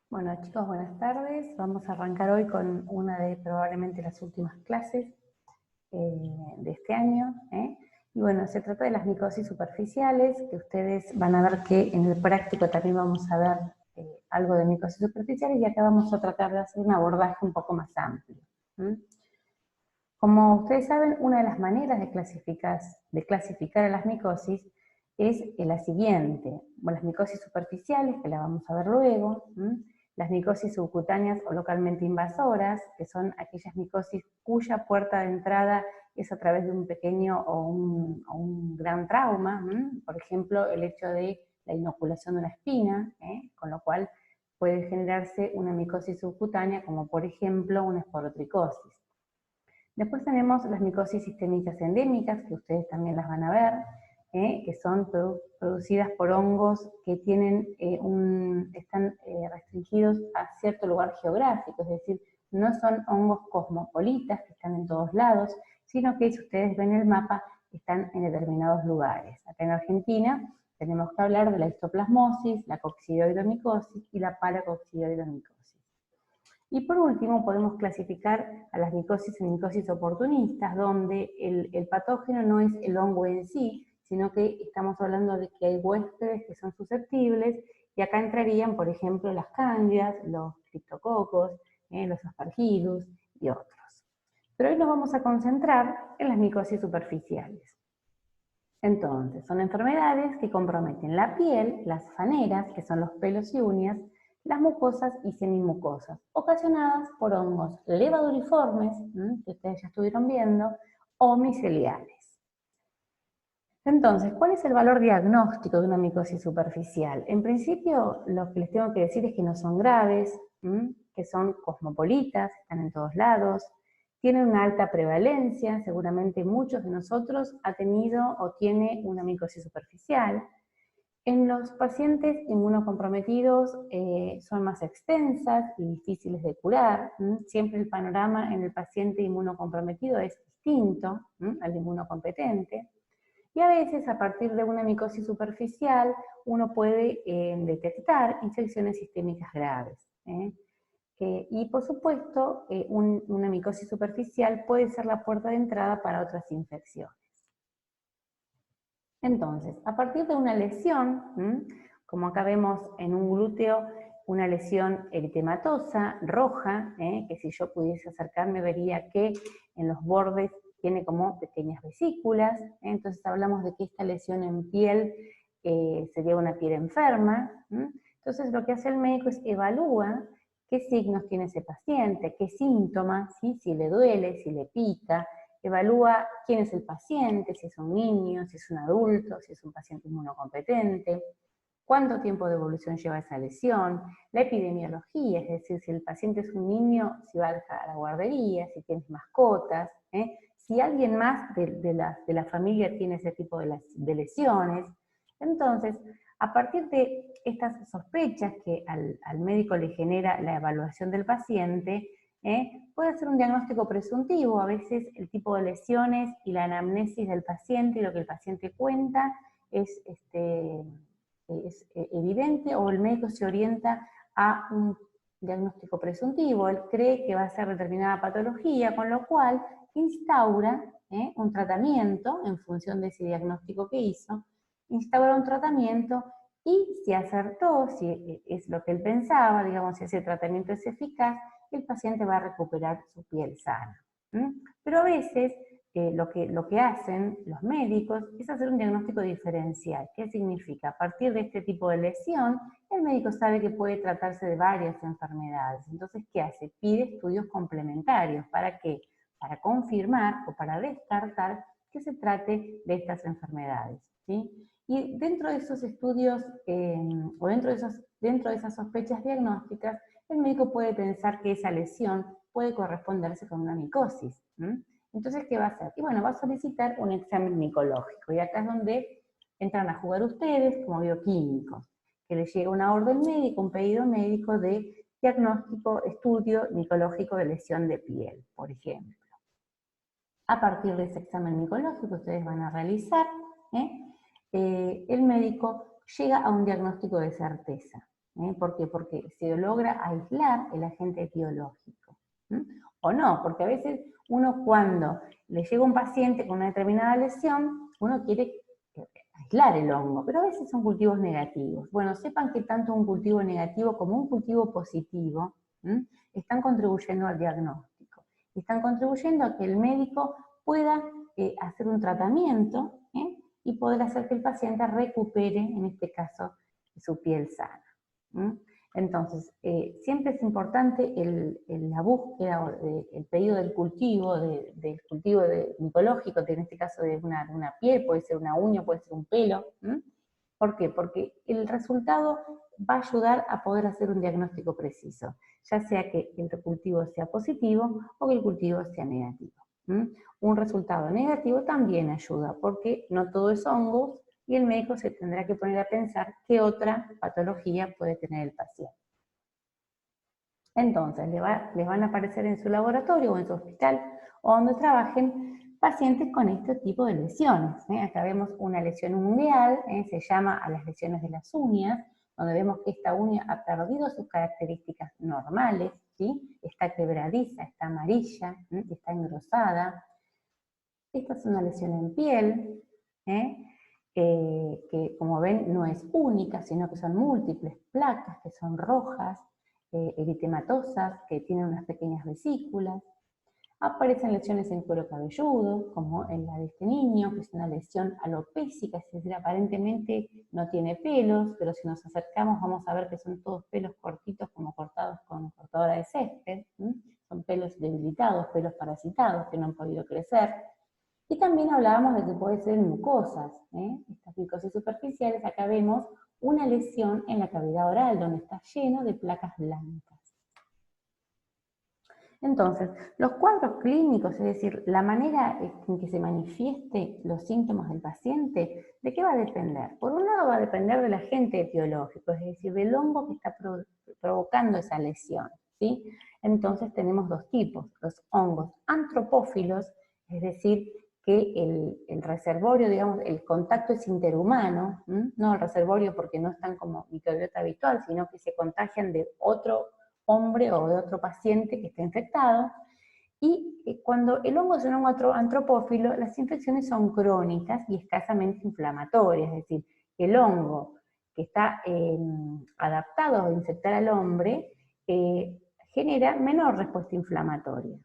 Bueno chicos, buenas tardes. Vamos a arrancar hoy con una de probablemente las últimas clases de este año. Y bueno, se trata de las micosis superficiales, que ustedes van a ver que en el práctico también vamos a ver algo de micosis superficiales, y acá vamos a tratar de hacer un abordaje un poco más amplio. Como ustedes saben, una de las maneras de clasificar a las micosis es la siguiente. Bueno, las micosis superficiales, que la vamos a ver luego, las micosis subcutáneas o localmente invasoras, que son aquellas micosis cuya puerta de entrada es a través de un pequeño o un gran trauma, por ejemplo, el hecho de la inoculación de una espina, con lo cual puede generarse una micosis subcutánea, como por ejemplo una esporotricosis. Después tenemos las micosis sistémicas endémicas, que ustedes también las van a ver, que son producidas por hongos que están restringidos a cierto lugar geográfico, es decir, no son hongos cosmopolitas que están en todos lados, sino que si ustedes ven el mapa, están en determinados lugares. Acá en Argentina tenemos que hablar de la histoplasmosis, la coccidioidomicosis y la paracoccidioidomicosis. Y por último podemos clasificar a las micosis en micosis oportunistas, donde el patógeno no es el hongo en sí, sino que estamos hablando de que hay huéspedes que son susceptibles, y acá entrarían, por ejemplo, las cándidas, los criptococos, los aspergillus y otros. Pero hoy nos vamos a concentrar en las micosis superficiales. Entonces, son enfermedades que comprometen la piel, las faneras, que son los pelos y uñas, las mucosas y semimucosas, ocasionadas por hongos levaduriformes, que ustedes ya estuvieron viendo, o miceliales. Entonces, ¿cuál es el valor diagnóstico de una micosis superficial? En principio, lo que les tengo que decir es que no son graves, que son cosmopolitas, están en todos lados, tienen una alta prevalencia, seguramente muchos de nosotros ha tenido o tiene una micosis superficial. En los pacientes inmunocomprometidos son más extensas y difíciles de curar. Siempre el panorama en el paciente inmunocomprometido es distinto al inmunocompetente. Y a veces, a partir de una micosis superficial, uno puede detectar infecciones sistémicas graves. Y por supuesto, una micosis superficial puede ser la puerta de entrada para otras infecciones. Entonces, a partir de una lesión, como acá vemos en un glúteo, una lesión eritematosa, roja, que si yo pudiese acercarme vería que en los bordes tiene como pequeñas vesículas, entonces hablamos de que esta lesión en piel sería una piel enferma. Entonces lo que hace el médico es evalúa qué signos tiene ese paciente, qué síntomas, ¿sí? Si le duele, si le pica, evalúa quién es el paciente, si es un niño, si es un adulto, si es un paciente inmunocompetente, cuánto tiempo de evolución lleva esa lesión, la epidemiología, es decir, si el paciente es un niño, si va a la guardería, si tienes mascotas, si alguien más de la familia tiene ese tipo de lesiones. Entonces, a partir de estas sospechas que al médico le genera la evaluación del paciente, puede hacer un diagnóstico presuntivo. A veces el tipo de lesiones y la anamnesis del paciente y lo que el paciente cuenta es evidente, o el médico se orienta a un diagnóstico presuntivo. Él cree que va a ser determinada patología, con lo cual instaura un tratamiento en función de ese diagnóstico que hizo, instaura un tratamiento, y si acertó, si es lo que él pensaba, digamos, si ese tratamiento es eficaz, el paciente va a recuperar su piel sana. Pero a veces lo que hacen los médicos es hacer un diagnóstico diferencial. ¿Qué significa? A partir de este tipo de lesión, el médico sabe que puede tratarse de varias enfermedades. Entonces, ¿qué hace? Pide estudios complementarios. ¿Para qué? Para confirmar o para descartar que se trate de estas enfermedades, ¿sí? Y dentro de esos estudios, o dentro de esas sospechas diagnósticas, el médico puede pensar que esa lesión puede corresponderse con una micosis. Entonces, ¿qué va a hacer? Y bueno, va a solicitar un examen micológico, y acá es donde entran a jugar ustedes como bioquímicos, que les llega una orden médica, un pedido médico de diagnóstico, estudio micológico de lesión de piel, por ejemplo. A partir de ese examen micológico que ustedes van a realizar, el médico llega a un diagnóstico de certeza. ¿Por qué? Porque se logra aislar el agente biológico. O no, porque a veces uno cuando le llega un paciente con una determinada lesión, uno quiere aislar el hongo, pero a veces son cultivos negativos. Bueno, sepan que tanto un cultivo negativo como un cultivo positivo están contribuyendo al diagnóstico. Están contribuyendo a que el médico pueda hacer un tratamiento y poder hacer que el paciente recupere, en este caso, su piel sana. Entonces, siempre es importante la búsqueda, el pedido del cultivo, del cultivo micológico, en este caso de una piel, puede ser una uña, puede ser un pelo. ¿Por qué? Porque el resultado va a ayudar a poder hacer un diagnóstico preciso, ya sea que el cultivo sea positivo o que el cultivo sea negativo. Un resultado negativo también ayuda, porque no todo es hongos, y el médico se tendrá que poner a pensar qué otra patología puede tener el paciente. Entonces, les van a aparecer en su laboratorio o en su hospital o donde trabajen pacientes con este tipo de lesiones. Acá vemos una lesión ungueal, se llama a las lesiones de las uñas, donde vemos que esta uña ha perdido sus características normales, ¿sí? Está quebradiza, está amarilla, está engrosada. Esta es una lesión en piel, que como ven no es única, sino que son múltiples placas que son rojas, eritematosas, que tienen unas pequeñas vesículas. Aparecen lesiones en cuero cabelludo, como en la de este niño, que es una lesión alopécica, es decir, aparentemente no tiene pelos, pero si nos acercamos vamos a ver que son todos pelos cortitos, como cortados con cortadora de césped. Son pelos debilitados, pelos parasitados que no han podido crecer. Y también hablábamos de que puede ser mucosas, estas micosis superficiales. Acá vemos una lesión en la cavidad oral, donde está lleno de placas blancas. Entonces, los cuadros clínicos, es decir, la manera en que se manifieste los síntomas del paciente, ¿de qué va a depender? Por un lado va a depender del agente etiológico, es decir, del hongo que está provocando esa lesión, ¿sí? Entonces tenemos dos tipos, los hongos antropófilos, es decir, que el reservorio, digamos, el contacto es interhumano, no el reservorio porque no están como microbiota habitual, sino que se contagian de otro hombre o de otro paciente que está infectado. Y cuando el hongo es un hongo antropófilo, las infecciones son crónicas y escasamente inflamatorias, es decir, el hongo que está adaptado a infectar al hombre genera menor respuesta inflamatoria,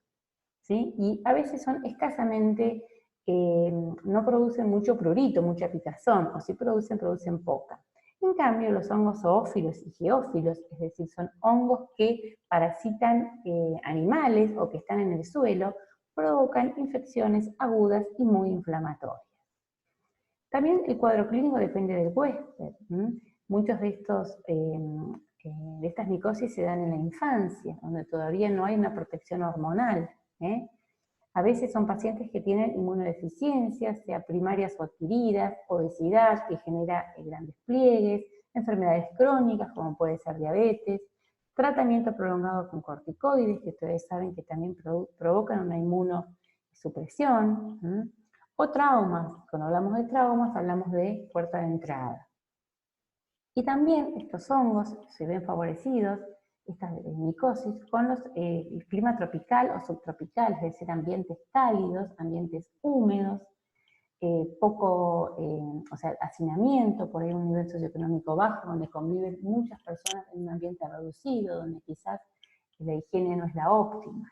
¿sí? Y a veces son escasamente, no producen mucho prurito, mucha picazón, o si producen poca. En cambio, los hongos zoófilos y geófilos, es decir, son hongos que parasitan animales o que están en el suelo, provocan infecciones agudas y muy inflamatorias. También el cuadro clínico depende del huésped. Muchos de estas micosis se dan en la infancia, donde todavía no hay una protección hormonal. A veces son pacientes que tienen inmunodeficiencias, sea primarias o adquiridas, obesidad que genera grandes pliegues, enfermedades crónicas como puede ser diabetes, tratamiento prolongado con corticoides, que ustedes saben que también provocan una inmunosupresión, o traumas. Cuando hablamos de traumas hablamos de puerta de entrada. Y también estos hongos se ven favorecidos, estas micosis, con el clima tropical o subtropical, es decir, ambientes cálidos, ambientes húmedos, o sea, hacinamiento, por ahí un nivel socioeconómico bajo, donde conviven muchas personas en un ambiente reducido, donde quizás la higiene no es la óptima.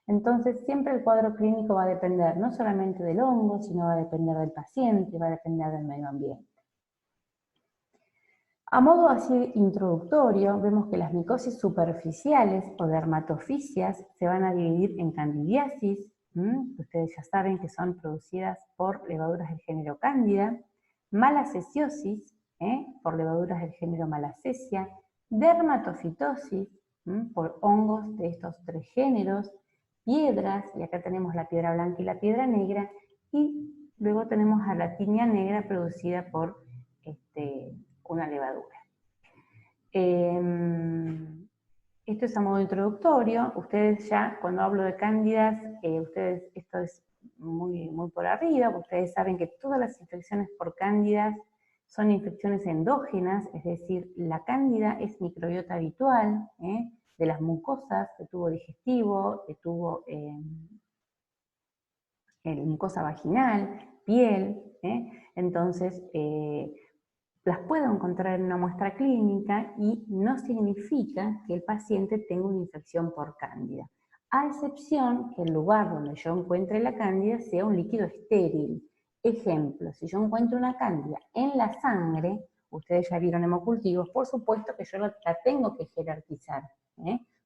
Entonces, siempre el cuadro clínico va a depender no solamente del hongo, sino va a depender del paciente, va a depender del medio ambiente. A modo así introductorio, vemos que las micosis superficiales o dermatofisias se van a dividir en candidiasis, ustedes ya saben que son producidas por levaduras del género Cándida, malacesiosis, por levaduras del género Malacesia, dermatofitosis, por hongos de estos tres géneros, piedras, y acá tenemos la piedra blanca y la piedra negra, y luego tenemos a la tiña negra producida por una levadura. Esto es a modo introductorio. Ustedes ya, cuando hablo de cándidas, esto es muy por arriba, ustedes saben que todas las infecciones por cándidas son infecciones endógenas, es decir, la cándida es microbiota habitual de las mucosas, de tubo digestivo, de tubo mucosa vaginal, piel, entonces las puedo encontrar en una muestra clínica y no significa que el paciente tenga una infección por cándida, a excepción que el lugar donde yo encuentre la cándida sea un líquido estéril. Ejemplo, si yo encuentro una cándida en la sangre, ustedes ya vieron hemocultivos, por supuesto que yo la tengo que jerarquizar,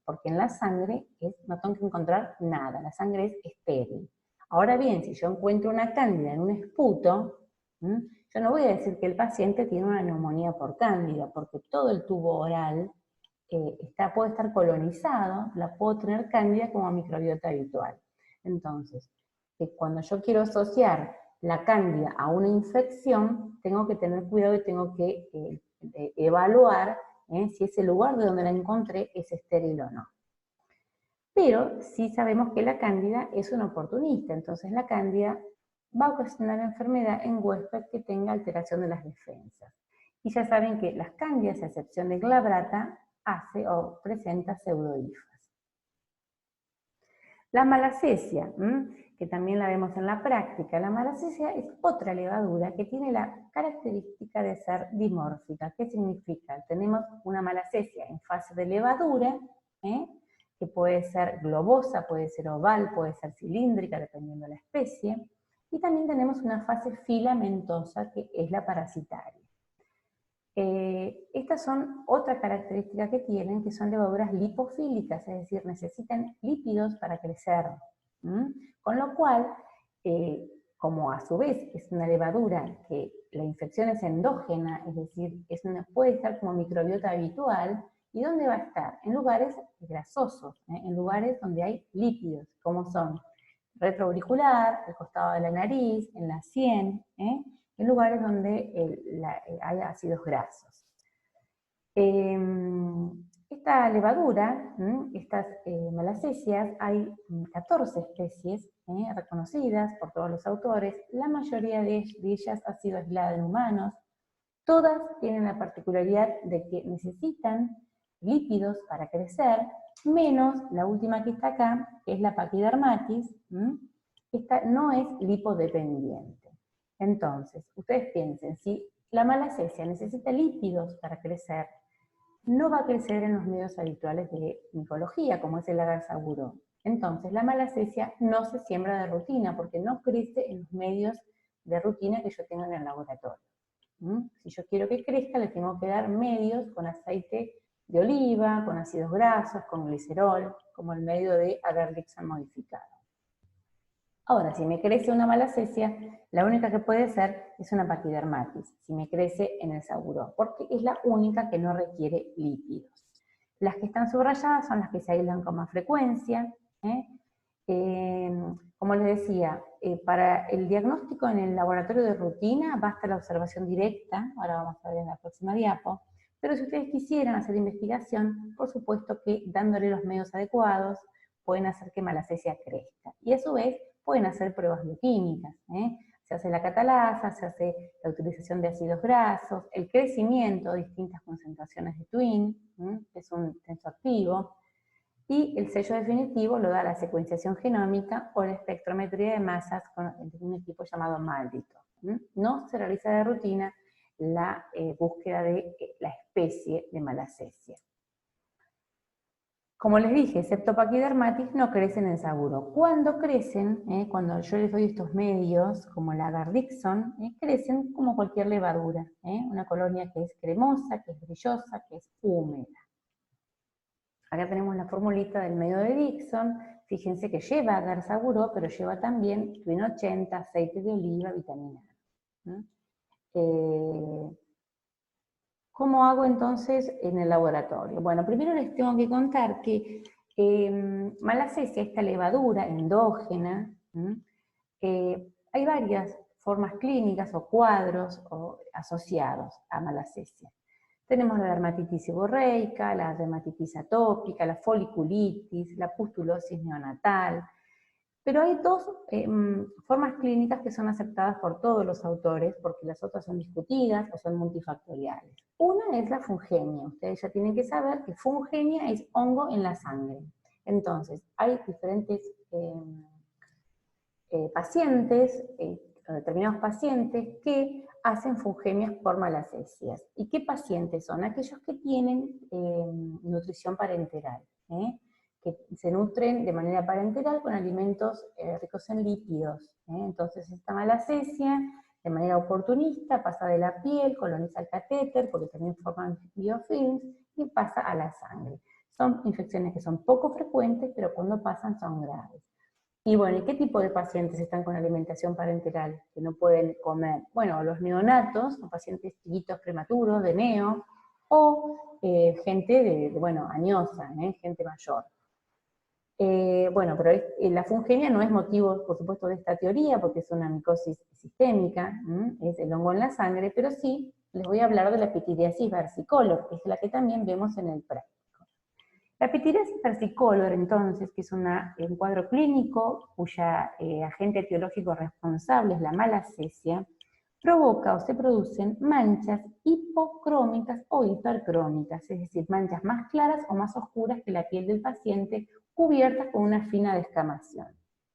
porque en la sangre no tengo que encontrar nada, la sangre es estéril. Ahora bien, si yo encuentro una cándida en un esputo, yo no voy a decir que el paciente tiene una neumonía por cándida, porque todo el tubo oral puede estar colonizado, la puedo tener cándida como microbiota habitual. Entonces, cuando yo quiero asociar la cándida a una infección, tengo que tener cuidado y tengo que evaluar si ese lugar de donde la encontré es estéril o no. Pero sí sabemos que la cándida es una oportunista, entonces la cándida va a ocasionar enfermedad en huésped que tenga alteración de las defensas. Y ya saben que las cándidas, a excepción de glabrata, hace o presenta pseudohifas. La malacesia, que también la vemos en la práctica. La malacesia es otra levadura que tiene la característica de ser dimórfica. ¿Qué significa? Tenemos una malacesia en fase de levadura, que puede ser globosa, puede ser oval, puede ser cilíndrica, dependiendo de la especie. Y también tenemos una fase filamentosa, que es la parasitaria. Estas son otra característica que tienen, que son levaduras lipofílicas, es decir, necesitan lípidos para crecer. Con lo cual, como a su vez es una levadura que la infección es endógena, es decir, puede estar como microbiota habitual, ¿y dónde va a estar? En lugares grasosos, en lugares donde hay lípidos, como son retroauricular, al costado de la nariz, en la sien, en lugares donde hay ácidos grasos. Esta levadura, estas malacesias, hay 14 especies reconocidas por todos los autores, la mayoría de ellas ha sido aislada en humanos, todas tienen la particularidad de que necesitan lípidos para crecer, menos la última que está acá, que es la paquidermatis. Esta no es lipodependiente. Entonces, ustedes piensen, si la malacesia necesita lípidos para crecer, no va a crecer en los medios habituales de micología, como es el agar saguro. Entonces, la malacesia no se siembra de rutina, porque no crece en los medios de rutina que yo tengo en el laboratorio. Si yo quiero que crezca, le tengo que dar medios con aceite de oliva, con ácidos grasos, con glicerol, como el medio de agar-Dixon modificado. Ahora, si me crece una malacesia, la única que puede ser es una paquidermatis, si me crece en el saguro, porque es la única que no requiere lípidos. Las que están subrayadas son las que se aíslan con más frecuencia. Como les decía, para el diagnóstico en el laboratorio de rutina basta la observación directa, ahora vamos a ver en la próxima diapo, pero si ustedes quisieran hacer investigación, por supuesto que dándole los medios adecuados pueden hacer que malacesia crezca. Y a su vez pueden hacer pruebas bioquímicas. Se hace la catalasa, se hace la utilización de ácidos grasos, el crecimiento de distintas concentraciones de Twin, que es un tensoactivo, y el sello definitivo lo da la secuenciación genómica o la espectrometría de masas con un equipo llamado Maldito. No se realiza de rutina la búsqueda de la especie de malacesia. Como les dije, excepto paquidermatis, no crecen en saguro. Cuando crecen, cuando yo les doy estos medios, como la agar-Dixon, crecen como cualquier levadura. Una colonia que es cremosa, que es brillosa, que es húmeda. Acá tenemos la formulita del medio de Dixon. Fíjense que lleva agar saguro, pero lleva también Twin 80, aceite de oliva, vitamina A. ¿Cómo hago entonces en el laboratorio? Bueno, primero les tengo que contar que malacesia, esta levadura endógena, hay varias formas clínicas o cuadros asociados a malacesia. Tenemos la dermatitis seborreica, la dermatitis atópica, la foliculitis, la pustulosis neonatal. Pero hay dos formas clínicas que son aceptadas por todos los autores, porque las otras son discutidas o son multifactoriales. Una es la fungenia. Ustedes ya tienen que saber que fungenia es hongo en la sangre. Entonces, hay diferentes pacientes, determinados pacientes que hacen fungemias por malacesias. ¿Y qué pacientes son? Aquellos que tienen nutrición parenteral, que se nutren de manera parenteral con alimentos ricos en lípidos. Entonces esta malacesia, de manera oportunista, pasa de la piel, coloniza el catéter, porque también forman biofilms, y pasa a la sangre. Son infecciones que son poco frecuentes, pero cuando pasan son graves. Y bueno, ¿y qué tipo de pacientes están con alimentación parenteral que no pueden comer? Bueno, los neonatos, son pacientes chiquitos prematuros, de neo, o gente bueno, añosa, gente mayor. Bueno, pero la fungenia no es motivo, por supuesto, de esta teoría, porque es una micosis sistémica, es el hongo en la sangre, pero sí les voy a hablar de la pityriasis versicolor, que es la que también vemos en el práctico. La pityriasis versicolor, entonces, que es un cuadro clínico cuya agente etiológico responsable es la malacesia, provoca o se producen manchas hipocrómicas o hipercrómicas, es decir, manchas más claras o más oscuras que la piel del paciente, cubiertas con una fina descamación.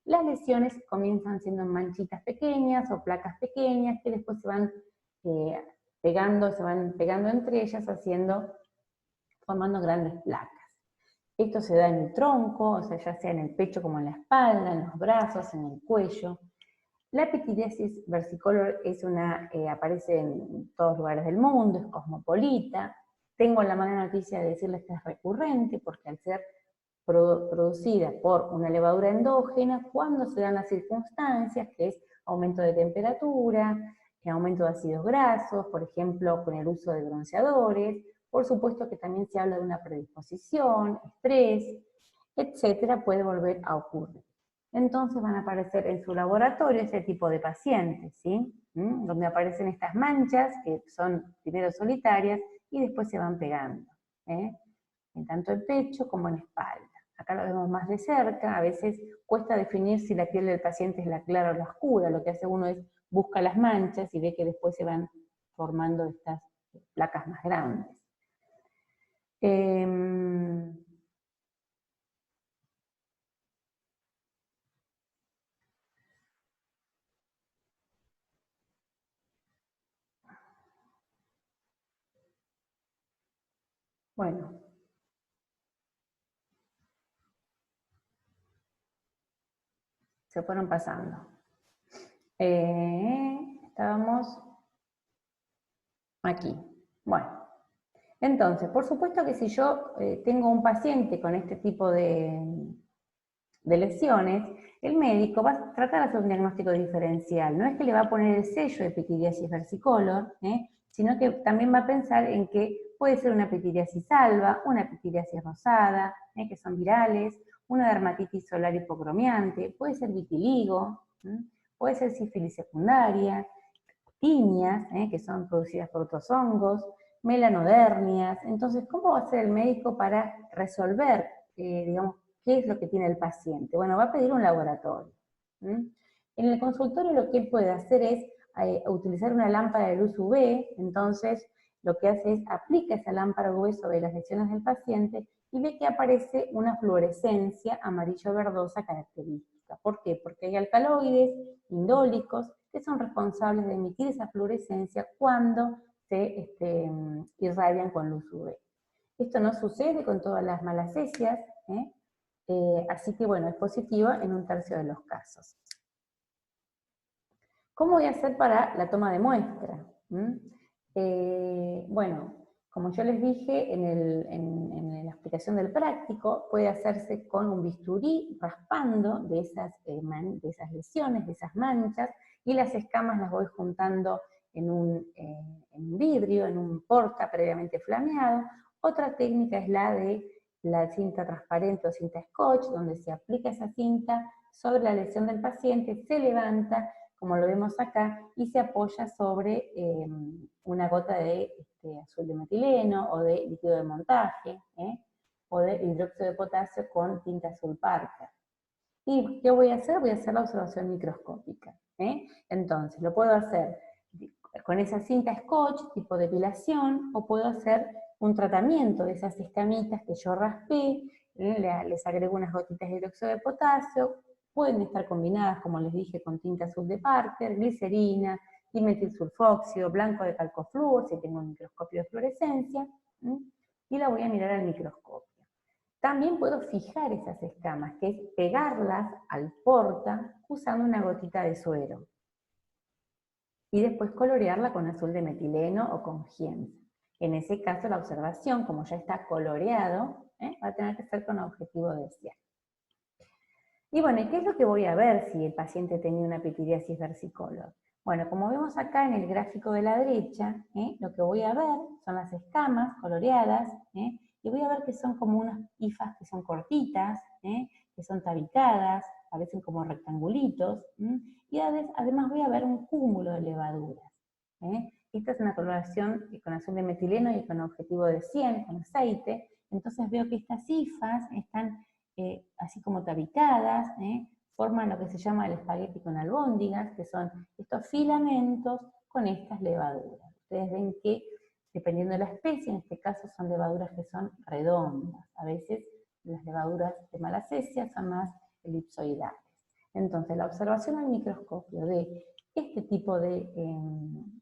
Las lesiones comienzan siendo manchitas pequeñas o placas pequeñas que después se van pegando entre ellas, formando grandes placas. Esto se da en el tronco, o sea, ya sea en el pecho como en la espalda, en los brazos, en el cuello. La pityriasis versicolor aparece en todos lugares del mundo, es cosmopolita. Tengo la mala noticia de decirles que es recurrente, porque al ser producida por una levadura endógena, cuando se dan las circunstancias, que es aumento de temperatura, aumento de ácidos grasos, por ejemplo, con el uso de bronceadores, por supuesto que también se habla de una predisposición, estrés, etcétera, puede volver a ocurrir. Entonces van a aparecer en su laboratorio ese tipo de pacientes, ¿sí? Donde aparecen estas manchas que son primero solitarias y después se van pegando, en tanto el pecho como en la espalda. Acá lo vemos más de cerca, a veces cuesta definir si la piel del paciente es la clara o la oscura, lo que hace uno es busca las manchas y ve que después se van formando estas placas más grandes. Bueno, se fueron pasando. Estábamos aquí. Bueno, entonces, por supuesto que si yo tengo un paciente con este tipo de lesiones, el médico va a tratar de hacer un diagnóstico diferencial. No es que le va a poner el sello de pityriasis versicolor, sino que también va a pensar en que puede ser una pityriasis alba, una pityriasis rosada, que son virales, una dermatitis solar hipocromiante, puede ser vitiligo, puede ser sífilis secundaria, tiñas, que son producidas por otros hongos, melanodermias. Entonces, ¿cómo va a ser el médico para resolver, digamos, qué es lo que tiene el paciente? Bueno, va a pedir un laboratorio. En el consultorio lo que él puede hacer es utilizar una lámpara de luz UV, entonces lo que hace es aplica esa lámpara UV sobre las lesiones del paciente y ve que aparece una fluorescencia amarillo-verdosa característica. ¿Por qué? Porque hay alcaloides indólicos que son responsables de emitir esa fluorescencia cuando se irradian con luz UV. Esto no sucede con todas las malacesias, así que bueno, es positivo en un tercio de los casos. ¿Cómo voy a hacer para la toma de muestra? Bueno, como yo les dije en la explicación del práctico, puede hacerse con un bisturí raspando de esas lesiones, de esas manchas, y las escamas las voy juntando en un vidrio, en un porta previamente flameado. Otra técnica es la de la cinta transparente o cinta scotch, donde se aplica esa cinta sobre la lesión del paciente, se levanta, como lo vemos acá, y se apoya sobre una gota de azul de metileno o de líquido de montaje, o de hidróxido de potasio con tinta azul Parker. ¿Y qué voy a hacer? Voy a hacer la observación microscópica. Entonces, lo puedo hacer con esa cinta Scotch, tipo depilación, o puedo hacer un tratamiento de esas escamitas que yo raspé, les agrego unas gotitas de hidróxido de potasio, pueden estar combinadas, como les dije, con tinta azul de Parker, glicerina, dimetilsulfóxido, blanco de calcofluor, si tengo un microscopio de fluorescencia, y la voy a mirar al microscopio. También puedo fijar esas escamas, que es pegarlas al porta usando una gotita de suero. Y después colorearla con azul de metileno o con giemsa. En ese caso la observación, como ya está coloreado, va a tener que ser con objetivo de cielo. Y bueno, ¿qué es lo que voy a ver si el paciente tenía una pitiriasis versicolor? Bueno, como vemos acá en el gráfico de la derecha, lo que voy a ver son las escamas coloreadas, y voy a ver que son como unas hifas que son cortitas, que son tabicadas, parecen como rectangulitos, y además voy a ver un cúmulo de levaduras. Esta es una coloración con azul de metileno y con objetivo de 100, con aceite, entonces veo que estas hifas están así como tabicadas, forman lo que se llama el espagueti con albóndigas, que son estos filamentos con estas levaduras. Ustedes ven que, dependiendo de la especie, en este caso son levaduras que son redondas. A veces las levaduras de Malassezia son más elipsoidales. Entonces, la observación al microscopio de este tipo de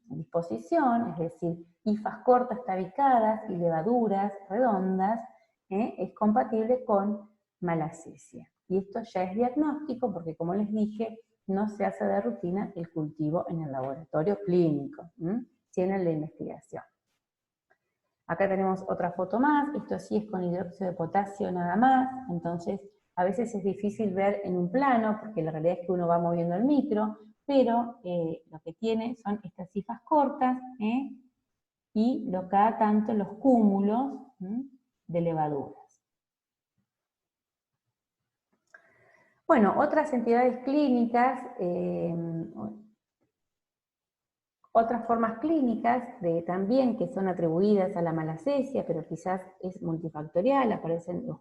disposición, es decir, hifas cortas tabicadas y levaduras redondas, es compatible con Malassezia. Y esto ya es diagnóstico porque, como les dije, no se hace de rutina el cultivo en el laboratorio clínico, sino en la investigación. Acá tenemos otra foto más, esto sí es con hidróxido de potasio nada más, entonces a veces es difícil ver en un plano, porque la realidad es que uno va moviendo el micro, pero lo que tiene son estas cifras cortas, y cada tanto los cúmulos de levaduras. Bueno, otras entidades clínicas, otras formas clínicas también que son atribuidas a la Malassezia, pero quizás es multifactorial,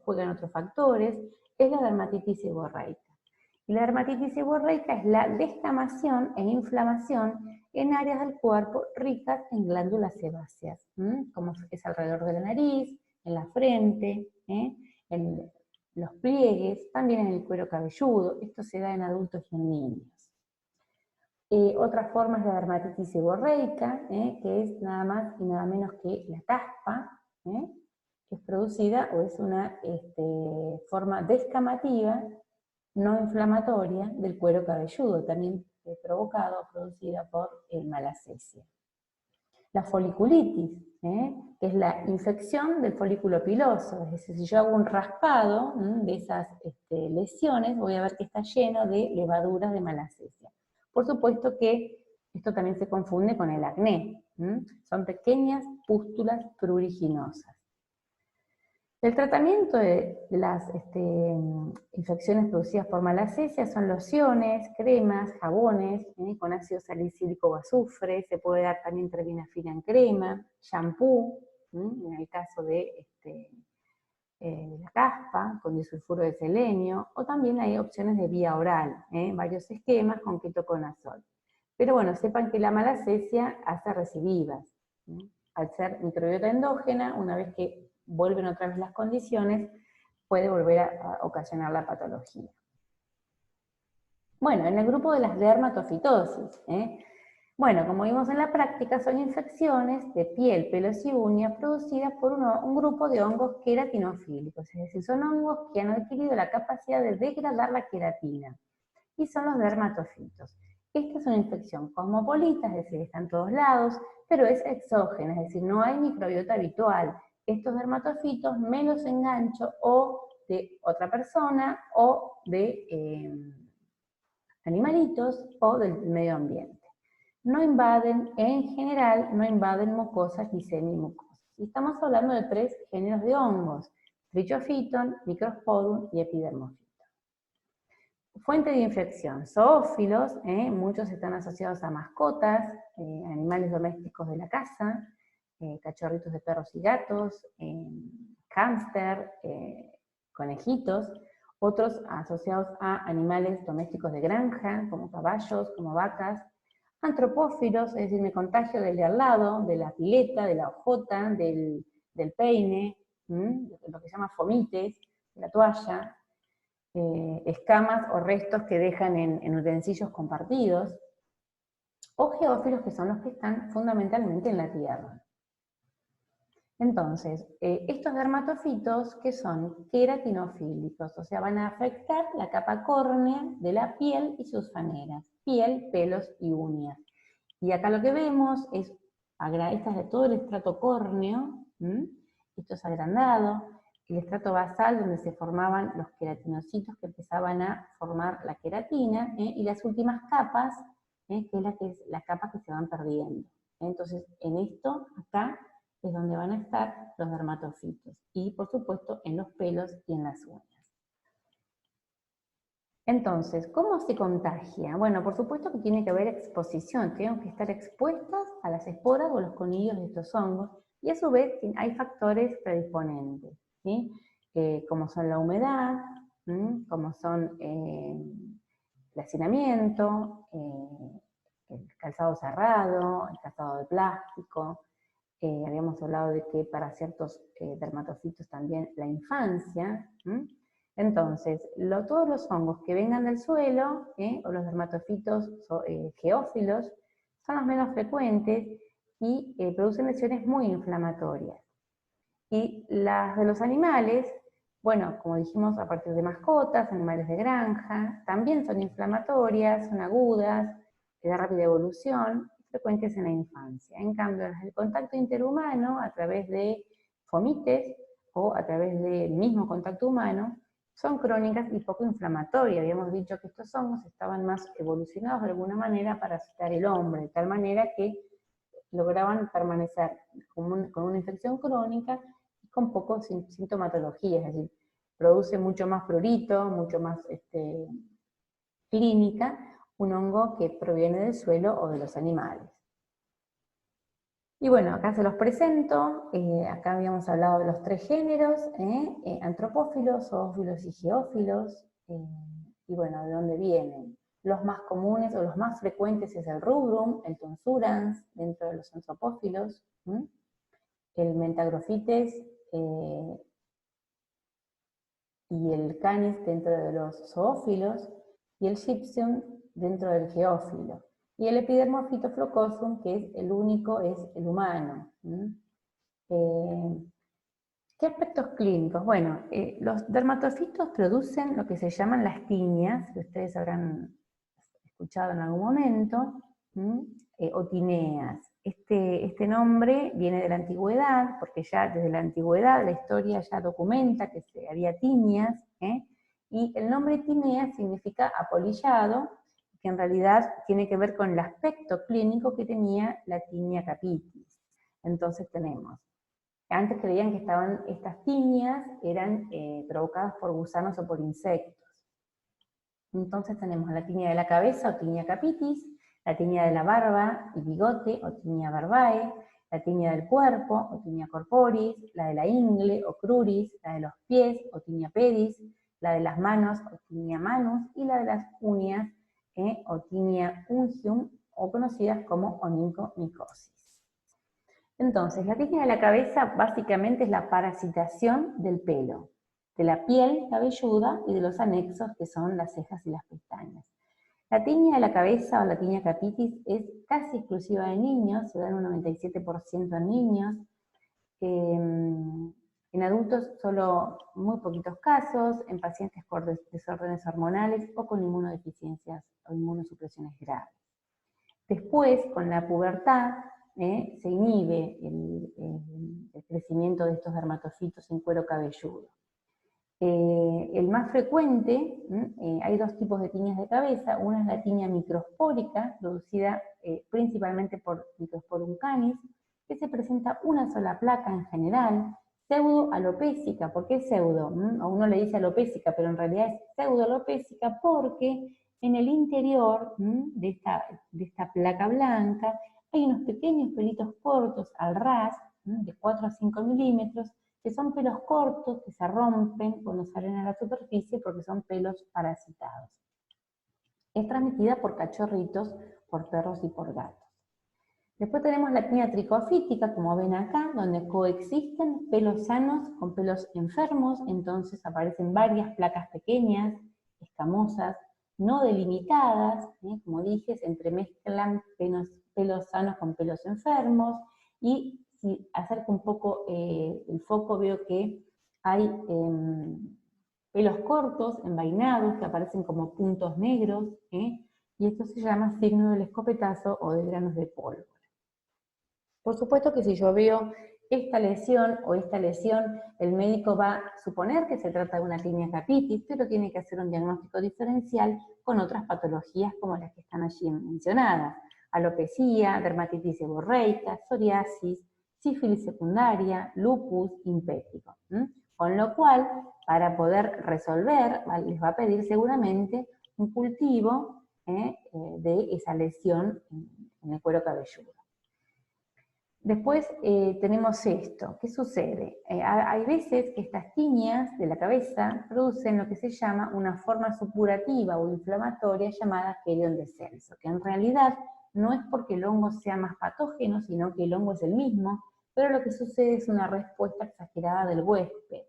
juegan otros factores, es la dermatitis seborreica. Y la dermatitis seborreica es la descamación e inflamación en áreas del cuerpo ricas en glándulas sebáceas, como es alrededor de la nariz, en la frente, en los pliegues, también en el cuero cabelludo. Esto se da en adultos y en niños. Otra forma es la dermatitis seborreica, que es nada más y nada menos que la caspa, que es producida o es una forma descamativa, no inflamatoria, del cuero cabelludo, también provocada o producida por el Malassezia. La foliculitis, que es la infección del folículo piloso, es decir, si yo hago un raspado de esas lesiones, voy a ver que está lleno de levaduras de Malassezia. Por supuesto que esto también se confunde con el acné, son pequeñas pústulas pruriginosas. El tratamiento de las infecciones producidas por Malassezia son lociones, cremas, jabones, con ácido salicílico o azufre, se puede dar también terbinafina en crema, shampoo, en el caso de la caspa, con disulfuro de selenio, o también hay opciones de vía oral, varios esquemas con ketoconazol. Pero bueno, sepan que la Malassezia hace recidivas. Al ser microbiota endógena, una vez que vuelven otra vez las condiciones, puede volver a ocasionar la patología. Bueno, en el grupo de las dermatofitosis, bueno, como vimos en la práctica, son infecciones de piel, pelos y uñas producidas por un grupo de hongos queratinofílicos, es decir, son hongos que han adquirido la capacidad de degradar la queratina, y son los dermatofitos. Esta es una infección cosmopolita, es decir, está en todos lados, pero es exógena, es decir, no hay microbiota habitual. Estos dermatofitos me los engancho o de otra persona o de animalitos o del medio ambiente. No invaden, en general, no invaden mucosas ni semimucosas. Y estamos hablando de 3 géneros de hongos: Trichophyton, Microsporum y Epidermophyton. Fuente de infección: zoófilos, muchos están asociados a mascotas, animales domésticos de la casa, cachorritos de perros y gatos, hámster, conejitos, otros asociados a animales domésticos de granja, como caballos, como vacas, antropófilos, es decir, me contagio del de al lado, de la pileta, de la hojota, del peine, lo que se llama fomites, de la toalla, escamas o restos que dejan en utensilios compartidos, o geófilos, que son los que están fundamentalmente en la tierra. Entonces, estos dermatofitos, que son queratinofílicos, o sea, van a afectar la capa córnea de la piel y sus faneras, piel, pelos y uñas. Y acá lo que vemos es, esta es de todo el estrato córneo, esto es agrandado, el estrato basal donde se formaban los queratinocitos que empezaban a formar la queratina, y las últimas capas, que es la capa que se van perdiendo. Entonces, en esto, acá, es donde van a estar los dermatofitos, y por supuesto en los pelos y en las uñas. Entonces, ¿cómo se contagia? Bueno, por supuesto que tiene que haber exposición, tenemos que estar expuestas a las esporas o los conillos de estos hongos, y a su vez hay factores predisponentes, ¿sí? Como son la humedad, como son el hacinamiento, el calzado cerrado, el calzado de plástico. Habíamos hablado de que para ciertos dermatofitos también la infancia. Entonces, todos los hongos que vengan del suelo, o los dermatofitos geófilos, son los menos frecuentes y producen lesiones muy inflamatorias. Y las de los animales, bueno, como dijimos, a partir de mascotas, animales de granja, también son inflamatorias, son agudas, de rápida evolución, frecuentes en la infancia. En cambio, las del contacto interhumano, a través de fomites o a través del mismo contacto humano, son crónicas y poco inflamatorias. Habíamos dicho que estos hongos estaban más evolucionados de alguna manera para afectar el hombre, de tal manera que lograban permanecer con una infección crónica y con poco sintomatología, es decir, produce mucho más prurito, mucho más clínica, un hongo que proviene del suelo o de los animales. Y bueno, acá se los presento. Acá habíamos hablado de los 3 géneros, antropófilos, zoófilos y geófilos. Y bueno, ¿de dónde vienen? Los más comunes o los más frecuentes es el rubrum, el tonsurans, dentro de los antropófilos, el Mentagrofites y el canis dentro de los zoófilos, y el gypsum dentro del geófilo. Y el Epidermophyto flocosum, que es el único, es el humano. ¿Qué aspectos clínicos? Bueno, los dermatofitos producen lo que se llaman las tiñas, que ustedes habrán escuchado en algún momento, o tineas. Este nombre viene de la antigüedad, porque ya desde la antigüedad la historia ya documenta que había tiñas, y el nombre tinea significa apolillado, que en realidad tiene que ver con el aspecto clínico que tenía la tinea capitis. Entonces tenemos, antes creían que estas tiñas eran provocadas por gusanos o por insectos. Entonces tenemos la tiña de la cabeza o tiña capitis, la tiña de la barba y bigote o tiña barbae, la tiña del cuerpo o tiña corporis, la de la ingle o cruris, la de los pies o tiña pedis, la de las manos o tiña manus, y la de las uñas o tiña ungium, o conocidas como onychomicosis. Entonces, la tiña de la cabeza básicamente es la parasitación del pelo, de la piel cabelluda y de los anexos, que son las cejas y las pestañas. La tiña de la cabeza o la tiña capitis es casi exclusiva de niños, se da en un 97% en niños. En adultos solo muy poquitos casos, en pacientes con desórdenes hormonales o con inmunodeficiencias o inmunosupresiones graves. Después, con la pubertad, se inhibe el crecimiento de estos dermatofitos en cuero cabelludo. El más frecuente, hay 2 tipos de tiñas de cabeza. Una es la tiña microspórica, producida principalmente por Microsporum canis, que se presenta una sola placa en general, pseudoalopésica. ¿Por qué pseudo? A uno le dice alopésica, pero en realidad es pseudoalopésica porque en el interior de esta placa blanca hay unos pequeños pelitos cortos al ras, de 4 a 5 milímetros, que son pelos cortos que se rompen cuando salen a la superficie porque son pelos parasitados. Es transmitida por cachorritos, por perros y por gatos. Después tenemos la tiña tricofítica, como ven acá, donde coexisten pelos sanos con pelos enfermos, entonces aparecen varias placas pequeñas, escamosas, no delimitadas, como dije, se entremezclan pelos sanos con pelos enfermos, y si acerco un poco el foco veo que hay pelos cortos, envainados, que aparecen como puntos negros, y esto se llama signo del escopetazo o de granos de pólvora. Por supuesto que si yo veo esta lesión o esta lesión, el médico va a suponer que se trata de una tinea capitis, pero tiene que hacer un diagnóstico diferencial con otras patologías como las que están allí mencionadas: alopecia, dermatitis seborreica, psoriasis, sífilis secundaria, lupus, impétigo. Con lo cual, para poder resolver, les va a pedir seguramente un cultivo de esa lesión en el cuero cabelludo. Después tenemos esto. ¿Qué sucede? Hay veces que estas tiñas de la cabeza producen lo que se llama una forma supurativa o inflamatoria llamada querión descenso, que en realidad no es porque el hongo sea más patógeno, sino que el hongo es el mismo, pero lo que sucede es una respuesta exagerada del huésped.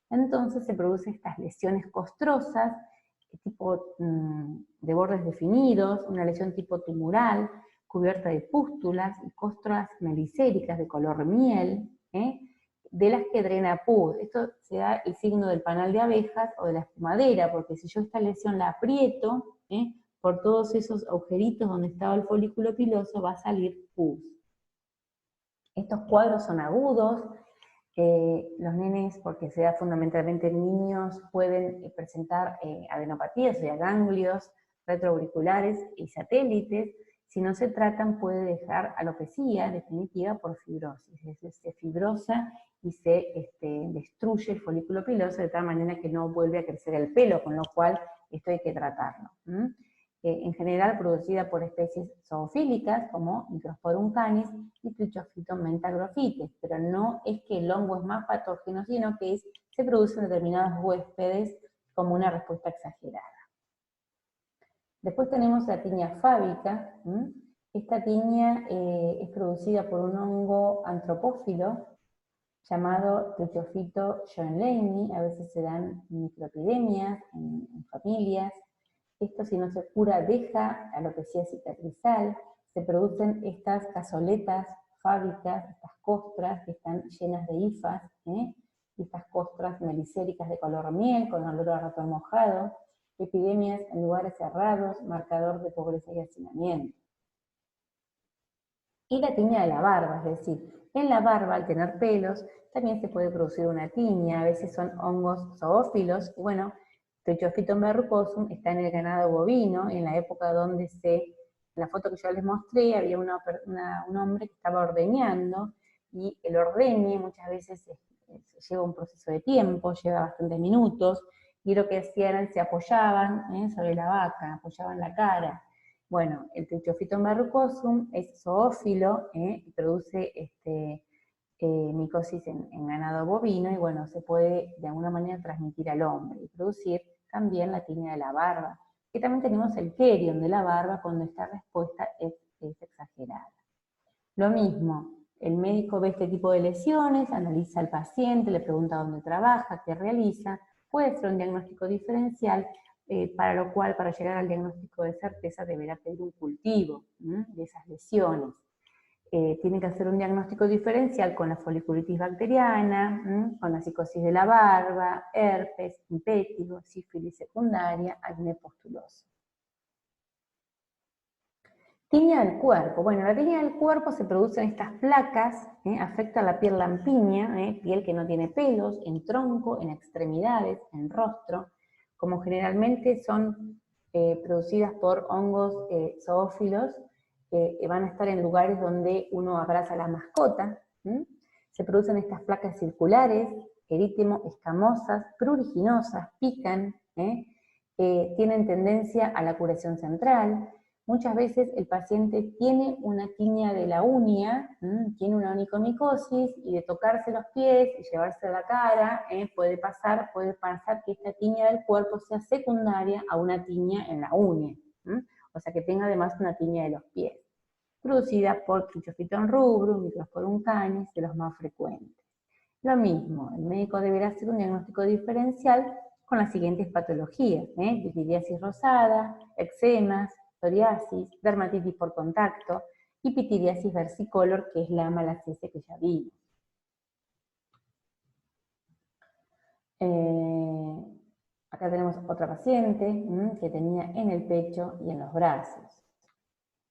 Entonces se producen estas lesiones costrosas, tipo de bordes definidos, una lesión tipo tumoral, cubierta de pústulas y costras melicéricas de color miel, de las que drena pus. Esto se da el signo del panal de abejas o de la espumadera, porque si yo esta lesión la aprieto, por todos esos agujeritos donde estaba el folículo piloso va a salir pus. Estos cuadros son agudos. Los nenes, porque se da fundamentalmente en niños, pueden presentar adenopatías, o sea, ganglios retroauriculares y satélites. Si no se tratan, puede dejar alopecia definitiva por fibrosis. Se fibrosa y se destruye el folículo piloso de tal manera que no vuelve a crecer el pelo, con lo cual esto hay que tratarlo. En general producida por especies zoofílicas como Microsporum canis y Trichophyton mentagrophytes, pero no es que el hongo es más patógeno, sino que se producen determinados huéspedes como una respuesta exagerada. Después tenemos la tiña fábica. Esta tiña es producida por un hongo antropófilo llamado Trichophyton schönleini. A veces se dan microepidemias en familias. Esto, si no se cura, deja alopecia cicatrizal. Se producen estas cazoletas fábicas, estas costras que están llenas de hifas, estas costras melicéricas de color miel con olor a ratón mojado, epidemias en lugares cerrados, marcador de pobreza y hacinamiento. Y la tiña de la barba, es decir, en la barba, al tener pelos, también se puede producir una tiña. A veces son hongos zoófilos, y bueno, Trichophyton verrucosum está en el ganado bovino, en la época donde en la foto que yo les mostré, había un hombre que estaba ordeñando, y el ordeñe muchas veces lleva un proceso de tiempo, lleva bastantes minutos, y lo que hacían, se apoyaban sobre la vaca, apoyaban la cara. Bueno, el Trichophyton verrucosum es zoófilo, y produce micosis en ganado bovino, y bueno, se puede de alguna manera transmitir al hombre y producir también la tiña de la barba, que también tenemos el querión de la barba cuando esta respuesta es exagerada. Lo mismo, el médico ve este tipo de lesiones, analiza al paciente, le pregunta dónde trabaja, qué realiza, puede hacer un diagnóstico diferencial, para lo cual, para llegar al diagnóstico de certeza, deberá pedir un cultivo de esas lesiones. Tiene que hacer un diagnóstico diferencial con la foliculitis bacteriana, con la psicosis de la barba, herpes, impétigo, sífilis secundaria, acné pustuloso. Tiña del cuerpo. Bueno, la tiña del cuerpo se produce en estas placas, afecta a la piel lampiña, piel que no tiene pelos, en tronco, en extremidades, en rostro, como generalmente son producidas por hongos zoófilos, que van a estar en lugares donde uno abraza a la mascota. Se producen estas placas circulares, erítemo, escamosas, pruriginosas, pican, tienen tendencia a la curación central, Muchas veces el paciente tiene una tiña de la uña, tiene una onicomicosis, y de tocarse los pies y llevarse a la cara, puede pasar que esta tiña del cuerpo sea secundaria a una tiña en la uña, o sea que tenga además una tiña de los pies, producida por Trichophyton rubrum, Microsporum canis, de los más frecuentes. Lo mismo, el médico deberá hacer un diagnóstico diferencial con las siguientes patologías, pityriasis rosada, eczemas, psoriasis, dermatitis por contacto y pityriasis versicolor, que es la malacese que ya vimos. Acá tenemos otra paciente que tenía en el pecho y en los brazos.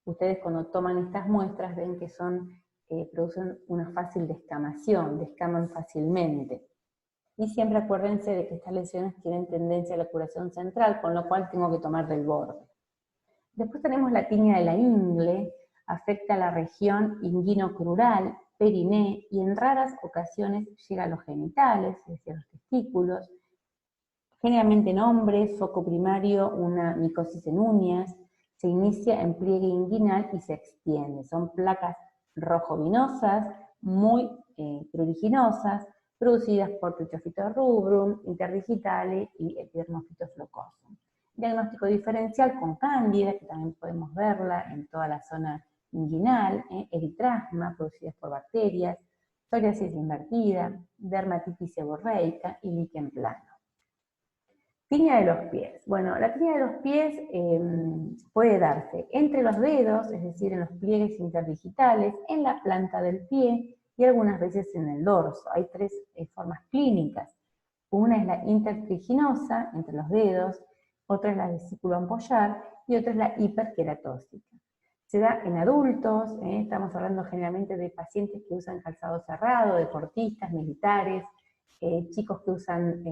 Ustedes cuando toman estas muestras ven que producen una fácil descamación, descaman fácilmente. Y siempre acuérdense de que estas lesiones tienen tendencia a la curación central, con lo cual tengo que tomar del borde. Después tenemos la tiña de la ingle, afecta a la región inguinocrural, periné, y en raras ocasiones llega a los genitales, es decir, a los testículos. Generalmente en hombres, foco primario, una micosis en uñas, se inicia en pliegue inguinal y se extiende. Son placas rojovinosas, muy pruriginosas, producidas por Trichophyton rubrum, interdigitale y epidermophytos flocosum. Diagnóstico diferencial con cándida, que también podemos verla en toda la zona inguinal, eritrasma, producidas por bacterias, psoriasis invertida, dermatitis seborreica y líquen plano. Tiña de los pies. Bueno, la tiña de los pies puede darse entre los dedos, es decir, en los pliegues interdigitales, en la planta del pie y algunas veces en el dorso. Hay tres formas clínicas. Una es la intertriginosa, entre los dedos, otra es la vesículo ampollar y otra es la hiperqueratósica. Se da en adultos, estamos hablando generalmente de pacientes que usan calzado cerrado, deportistas, militares, chicos que usan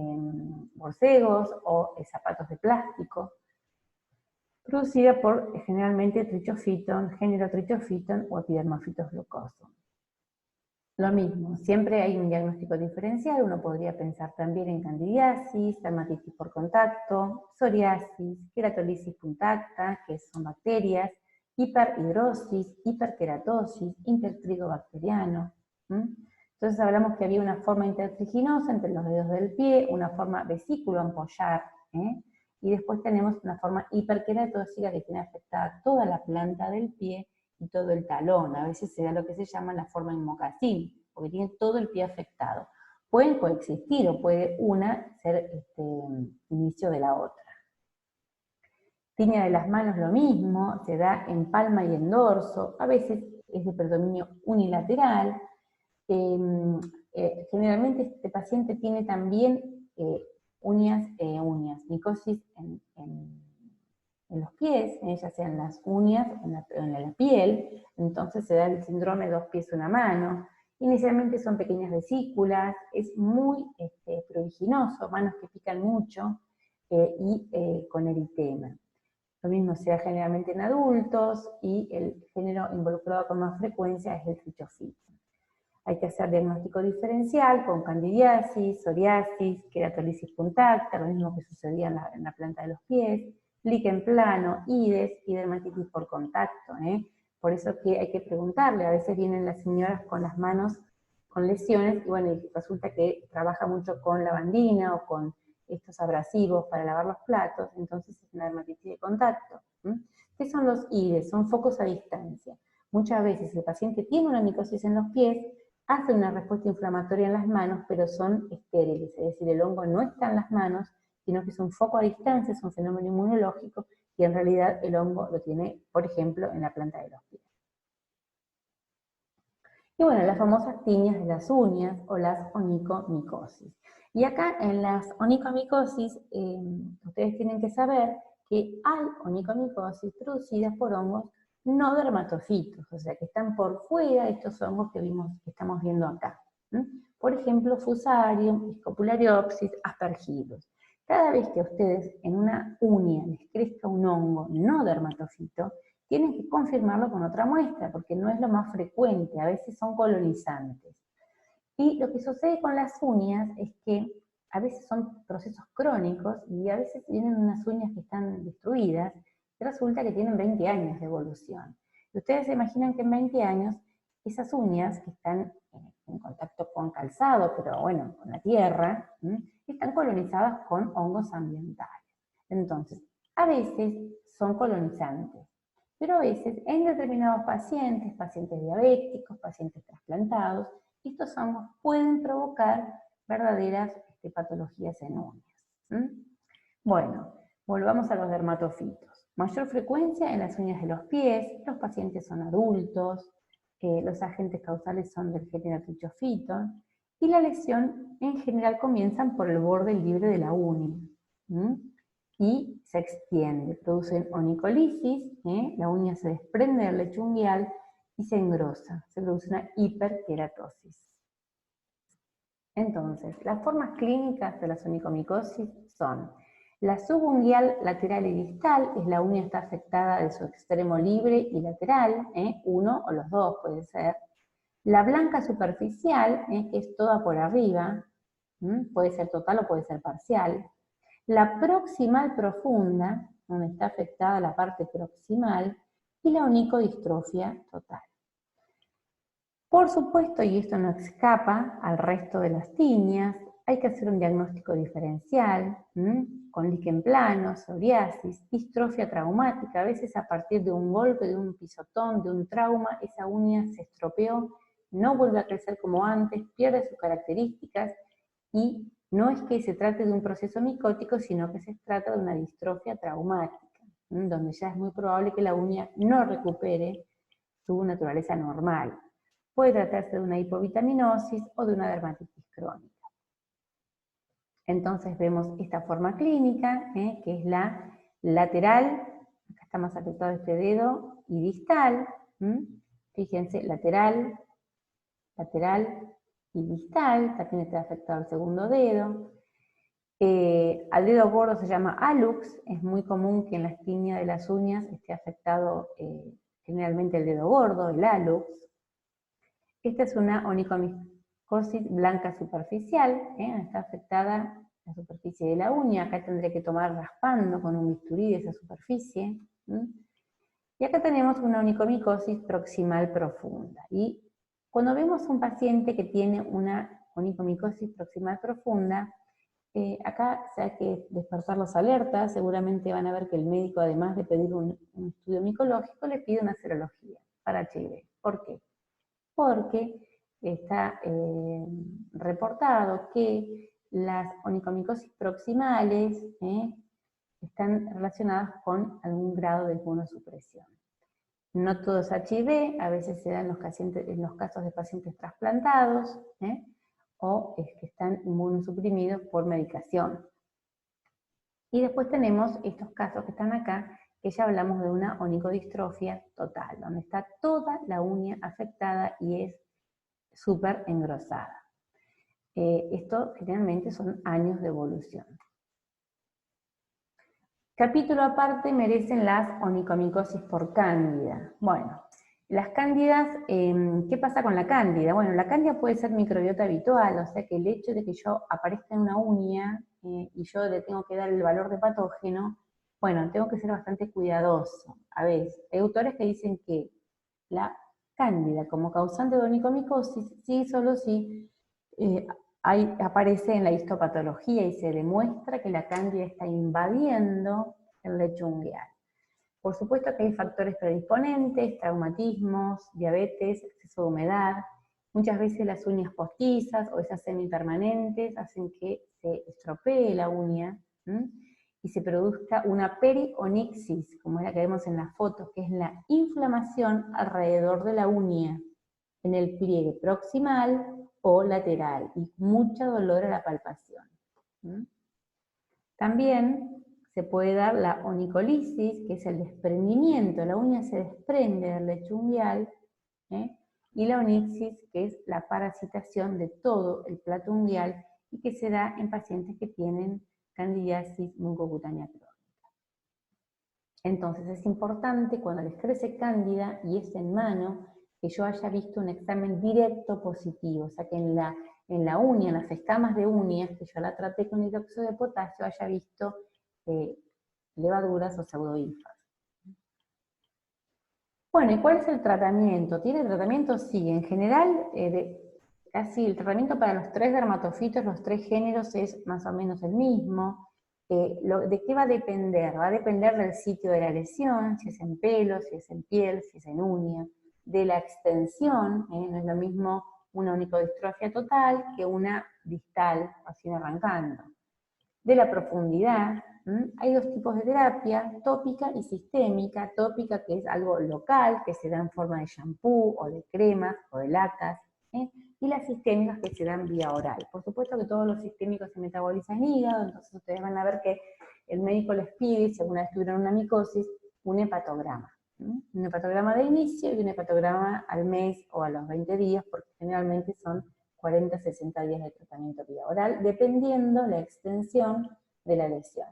borcegos o zapatos de plástico, producida por generalmente Trichophyton, género Trichophyton o epidermophytos flocosum. Lo mismo, siempre hay un diagnóstico diferencial, uno podría pensar también en candidiasis, dermatitis por contacto, psoriasis, queratolisis punctata, que son bacterias, hiperhidrosis, hiperkeratosis, intertrigo bacteriano. Entonces hablamos que había una forma intertriginosa entre los dedos del pie, una forma vesículo ampollar, y después tenemos una forma hiperqueratósica que tiene afectada toda la planta del pie y todo el talón. A veces se da lo que se llama la forma en mocasín, porque tiene todo el pie afectado. Pueden coexistir o puede una ser inicio de la otra. Tiña de las manos lo mismo, se da en palma y en dorso, a veces es de predominio unilateral. Generalmente este paciente tiene también micosis en los pies, ya sea en las uñas o en la piel, entonces se da el síndrome 2 pies 1 mano. Inicialmente son pequeñas vesículas, es muy pruriginoso, manos que pican mucho y con eritema. Lo mismo se da generalmente en adultos y el género involucrado con más frecuencia es el Trichophyton. Hay que hacer diagnóstico diferencial con candidiasis, psoriasis, queratolisis punctata, lo mismo que sucedía en la planta de los pies, líquen plano, ides y dermatitis por contacto. Por eso que hay que preguntarle, a veces vienen las señoras con las manos con lesiones y bueno, resulta que trabaja mucho con lavandina o con estos abrasivos para lavar los platos, entonces es una dermatitis de contacto. ¿Qué son los ides? Son focos a distancia. Muchas veces el paciente tiene una micosis en los pies, hace una respuesta inflamatoria en las manos, pero son estériles, es decir, el hongo no está en las manos, sino que es un foco a distancia, es un fenómeno inmunológico, y en realidad el hongo lo tiene, por ejemplo, en la planta de los pies. Y bueno, las famosas tiñas de las uñas o las onicomicosis. Y acá en las onicomicosis, ustedes tienen que saber que hay onicomicosis producidas por hongos no dermatofitos, o sea, que están por fuera de estos hongos que estamos viendo acá. Por ejemplo, Fusarium, Scopulariopsis, Aspergillus. Cada vez que a ustedes en una uña les crezca un hongo no dermatofito, tienen que confirmarlo con otra muestra, porque no es lo más frecuente, a veces son colonizantes. Y lo que sucede con las uñas es que a veces son procesos crónicos y a veces vienen unas uñas que están destruidas y resulta que tienen 20 años de evolución. Y ustedes se imaginan que en 20 años esas uñas que están en contacto con calzado, pero bueno, con la tierra, están colonizadas con hongos ambientales. Entonces, a veces son colonizantes, pero a veces en determinados pacientes, pacientes diabéticos, pacientes trasplantados, estos hongos pueden provocar verdaderas patologías en uñas. Bueno, volvamos a los dermatofitos. Mayor frecuencia en las uñas de los pies, los pacientes son adultos, los agentes causales son del género trichofito, y la lesión en general comienzan por el borde libre de la uña, y se extiende, producen onicolisis, la uña se desprende del lecho unguial y se engrosa, se produce una hiperqueratosis. Entonces, las formas clínicas de la onicomicosis son: la subunguial lateral y distal, es la uña está afectada de su extremo libre y lateral, uno o los dos puede ser. La blanca superficial, que es toda por arriba, puede ser total o puede ser parcial. La proximal profunda, donde está afectada la parte proximal, y la onicodistrofia total. Por supuesto, y esto no escapa al resto de las tiñas, hay que hacer un diagnóstico diferencial, con líquen plano, psoriasis, distrofia traumática. A veces a partir de un golpe, de un pisotón, de un trauma, esa uña se estropeó, no vuelve a crecer como antes, pierde sus características, y no es que se trate de un proceso micótico, sino que se trata de una distrofia traumática, donde ya es muy probable que la uña no recupere su naturaleza normal. Puede tratarse de una hipovitaminosis o de una dermatitis crónica. Entonces vemos esta forma clínica, que es la lateral, acá está más afectado este dedo, y distal. Fíjense, lateral, lateral y distal, también está afectado el segundo dedo. Al dedo gordo se llama hallux, es muy común que en la tiña de las uñas esté afectado generalmente el dedo gordo, el hallux. Esta es una onicomicosis blanca superficial, está afectada la superficie de la uña. Acá tendré que tomar raspando con un bisturí de esa superficie. Y acá tenemos una onicomicosis proximal profunda. Y cuando vemos un paciente que tiene una onicomicosis proximal profunda, acá hay que despertar las alertas. Seguramente van a ver que el médico, además de pedir un estudio micológico, le pide una serología para HIV. ¿Por qué? Porque está reportado que las onicomicosis proximales están relacionadas con algún grado de inmunosupresión. No todo es HIV, a veces se da en los casos de pacientes trasplantados, o es que están inmunosuprimidos por medicación. Y después tenemos estos casos que están acá, que ya hablamos de una onicodistrofia total, donde está toda la uña afectada y es súper engrosada. Esto generalmente son años de evolución. Capítulo aparte merecen las onicomicosis por cándida. Bueno, las cándidas, ¿qué pasa con la cándida? Bueno, la cándida puede ser microbiota habitual, o sea que el hecho de que yo aparezca en una uña y yo le tengo que dar el valor de patógeno, bueno, tengo que ser bastante cuidadoso. A ver, hay autores que dicen que la cándida como causante de onicomicosis, sí, solo sí, aparece en la histopatología y se demuestra que la cándida está invadiendo el lecho unguial. Por supuesto que hay factores predisponentes, traumatismos, diabetes, exceso de humedad. Muchas veces las uñas postizas o esas semipermanentes hacen que se estropee la uña y se produzca una perionixis, como es la que vemos en las fotos, que es la inflamación alrededor de la uña, en el pliegue proximal o lateral, y mucho dolor a la palpación. También se puede dar la onicolisis, que es el desprendimiento, la uña se desprende del lecho unguial, y la onixis, que es la parasitación de todo el plato unguial y que se da en pacientes que tienen candidiasis mucocutánea crónica. Entonces es importante cuando les crece cándida y es en mano, que yo haya visto un examen directo positivo, o sea que en la uña, en las escamas de uñas, que yo la traté con hidróxido de potasio, haya visto levaduras o pseudohifas. Bueno, ¿y cuál es el tratamiento? ¿Tiene tratamiento? Sí, en general, casi el tratamiento para los 3 dermatofitos, los 3 géneros es más o menos el mismo. ¿De qué va a depender? Va a depender del sitio de la lesión, si es en pelo, si es en piel, si es en uña, de la extensión, no es lo mismo una onicodistrofia total que una distal, así arrancando. De la profundidad, hay 2 tipos de terapia, tópica y sistémica. Tópica, que es algo local, que se da en forma de shampoo, o de cremas, o de latas, y las sistémicas que se dan vía oral. Por supuesto que todos los sistémicos se metabolizan en hígado, entonces ustedes van a ver que el médico les pide, si alguna vez tuvieron una micosis, un hepatograma. Un hepatograma de inicio y un hepatograma al mes o a los 20 días, porque generalmente son 40 a 60 días de tratamiento vía oral, dependiendo la extensión de la lesión.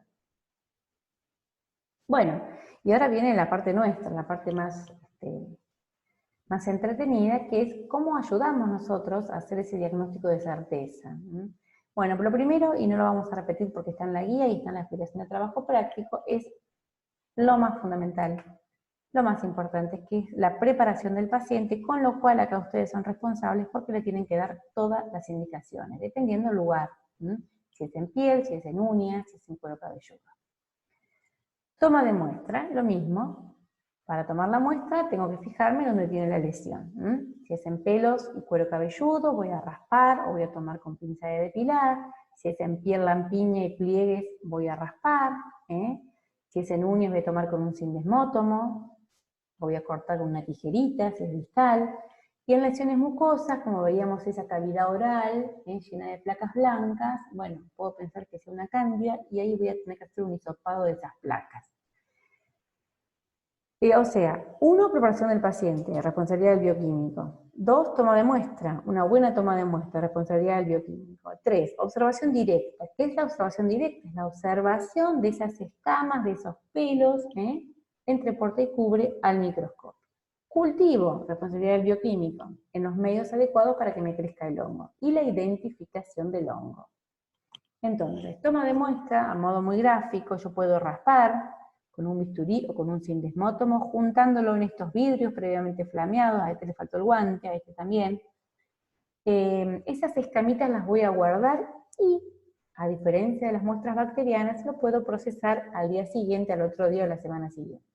Bueno, y ahora viene la parte nuestra, la parte más entretenida, que es cómo ayudamos nosotros a hacer ese diagnóstico de certeza. Bueno, lo primero, y no lo vamos a repetir porque está en la guía y está en la explicación de trabajo práctico, es lo más fundamental, lo más importante, que es la preparación del paciente, con lo cual acá ustedes son responsables porque le tienen que dar todas las indicaciones, dependiendo del lugar, si es en piel, si es en uñas, si es en cuero cabelludo. Toma de muestra, lo mismo. Para tomar la muestra tengo que fijarme dónde tiene la lesión. Si es en pelos y cuero cabelludo, voy a raspar o voy a tomar con pinza de depilar. Si es en piel, lampiña y pliegues, voy a raspar. Si es en uñas, voy a tomar con un sindesmótomo. Voy a cortar con una tijerita, si es distal. Y en lesiones mucosas, como veíamos esa cavidad oral llena de placas blancas, bueno, puedo pensar que sea una cándida y ahí voy a tener que hacer un hisopado de esas placas. O sea, 1, preparación del paciente, responsabilidad del bioquímico. 2, toma de muestra, una buena toma de muestra, responsabilidad del bioquímico. 3, observación directa. ¿Qué es la observación directa? Es la observación de esas escamas, de esos pelos, entre porta y cubre al microscopio. Cultivo, responsabilidad del bioquímico, en los medios adecuados para que me crezca el hongo. Y la identificación del hongo. Entonces, toma de muestra, a modo muy gráfico, yo puedo raspar con un bisturí o con un sindesmótomo, juntándolo en estos vidrios previamente flameados, a este le faltó el guante, a este también. Esas escamitas las voy a guardar y, a diferencia de las muestras bacterianas, lo puedo procesar al día siguiente, al otro día o la semana siguiente.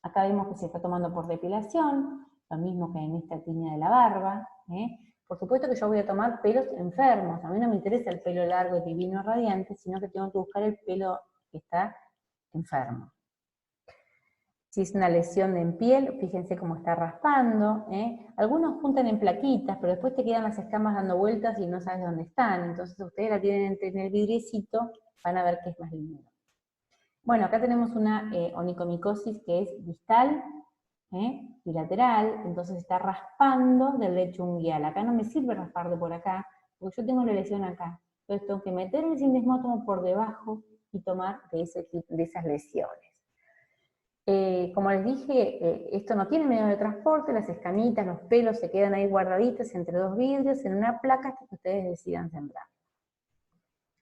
Acá vemos que se está tomando por depilación, lo mismo que en esta línea de la barba. Por supuesto que yo voy a tomar pelos enfermos, a mí no me interesa el pelo largo, divino, radiante, sino que tengo que buscar el pelo que está enfermo. Si es una lesión en piel, fíjense cómo está raspando. Algunos juntan en plaquitas, pero después te quedan las escamas dando vueltas y no sabes dónde están. Entonces ustedes la tienen en el vidriecito, van a ver que es más lindo. Bueno, acá tenemos una onicomicosis que es distal, bilateral, entonces está raspando del lecho unguial. Acá no me sirve raspar de por acá, porque yo tengo la lesión acá. Entonces tengo que meter el sindesmótomo por debajo y tomar de esas lesiones. Como les dije, esto no tiene medio de transporte, las escamitas, los pelos se quedan ahí guardaditos entre 2 vidrios en una placa hasta que ustedes decidan sembrar.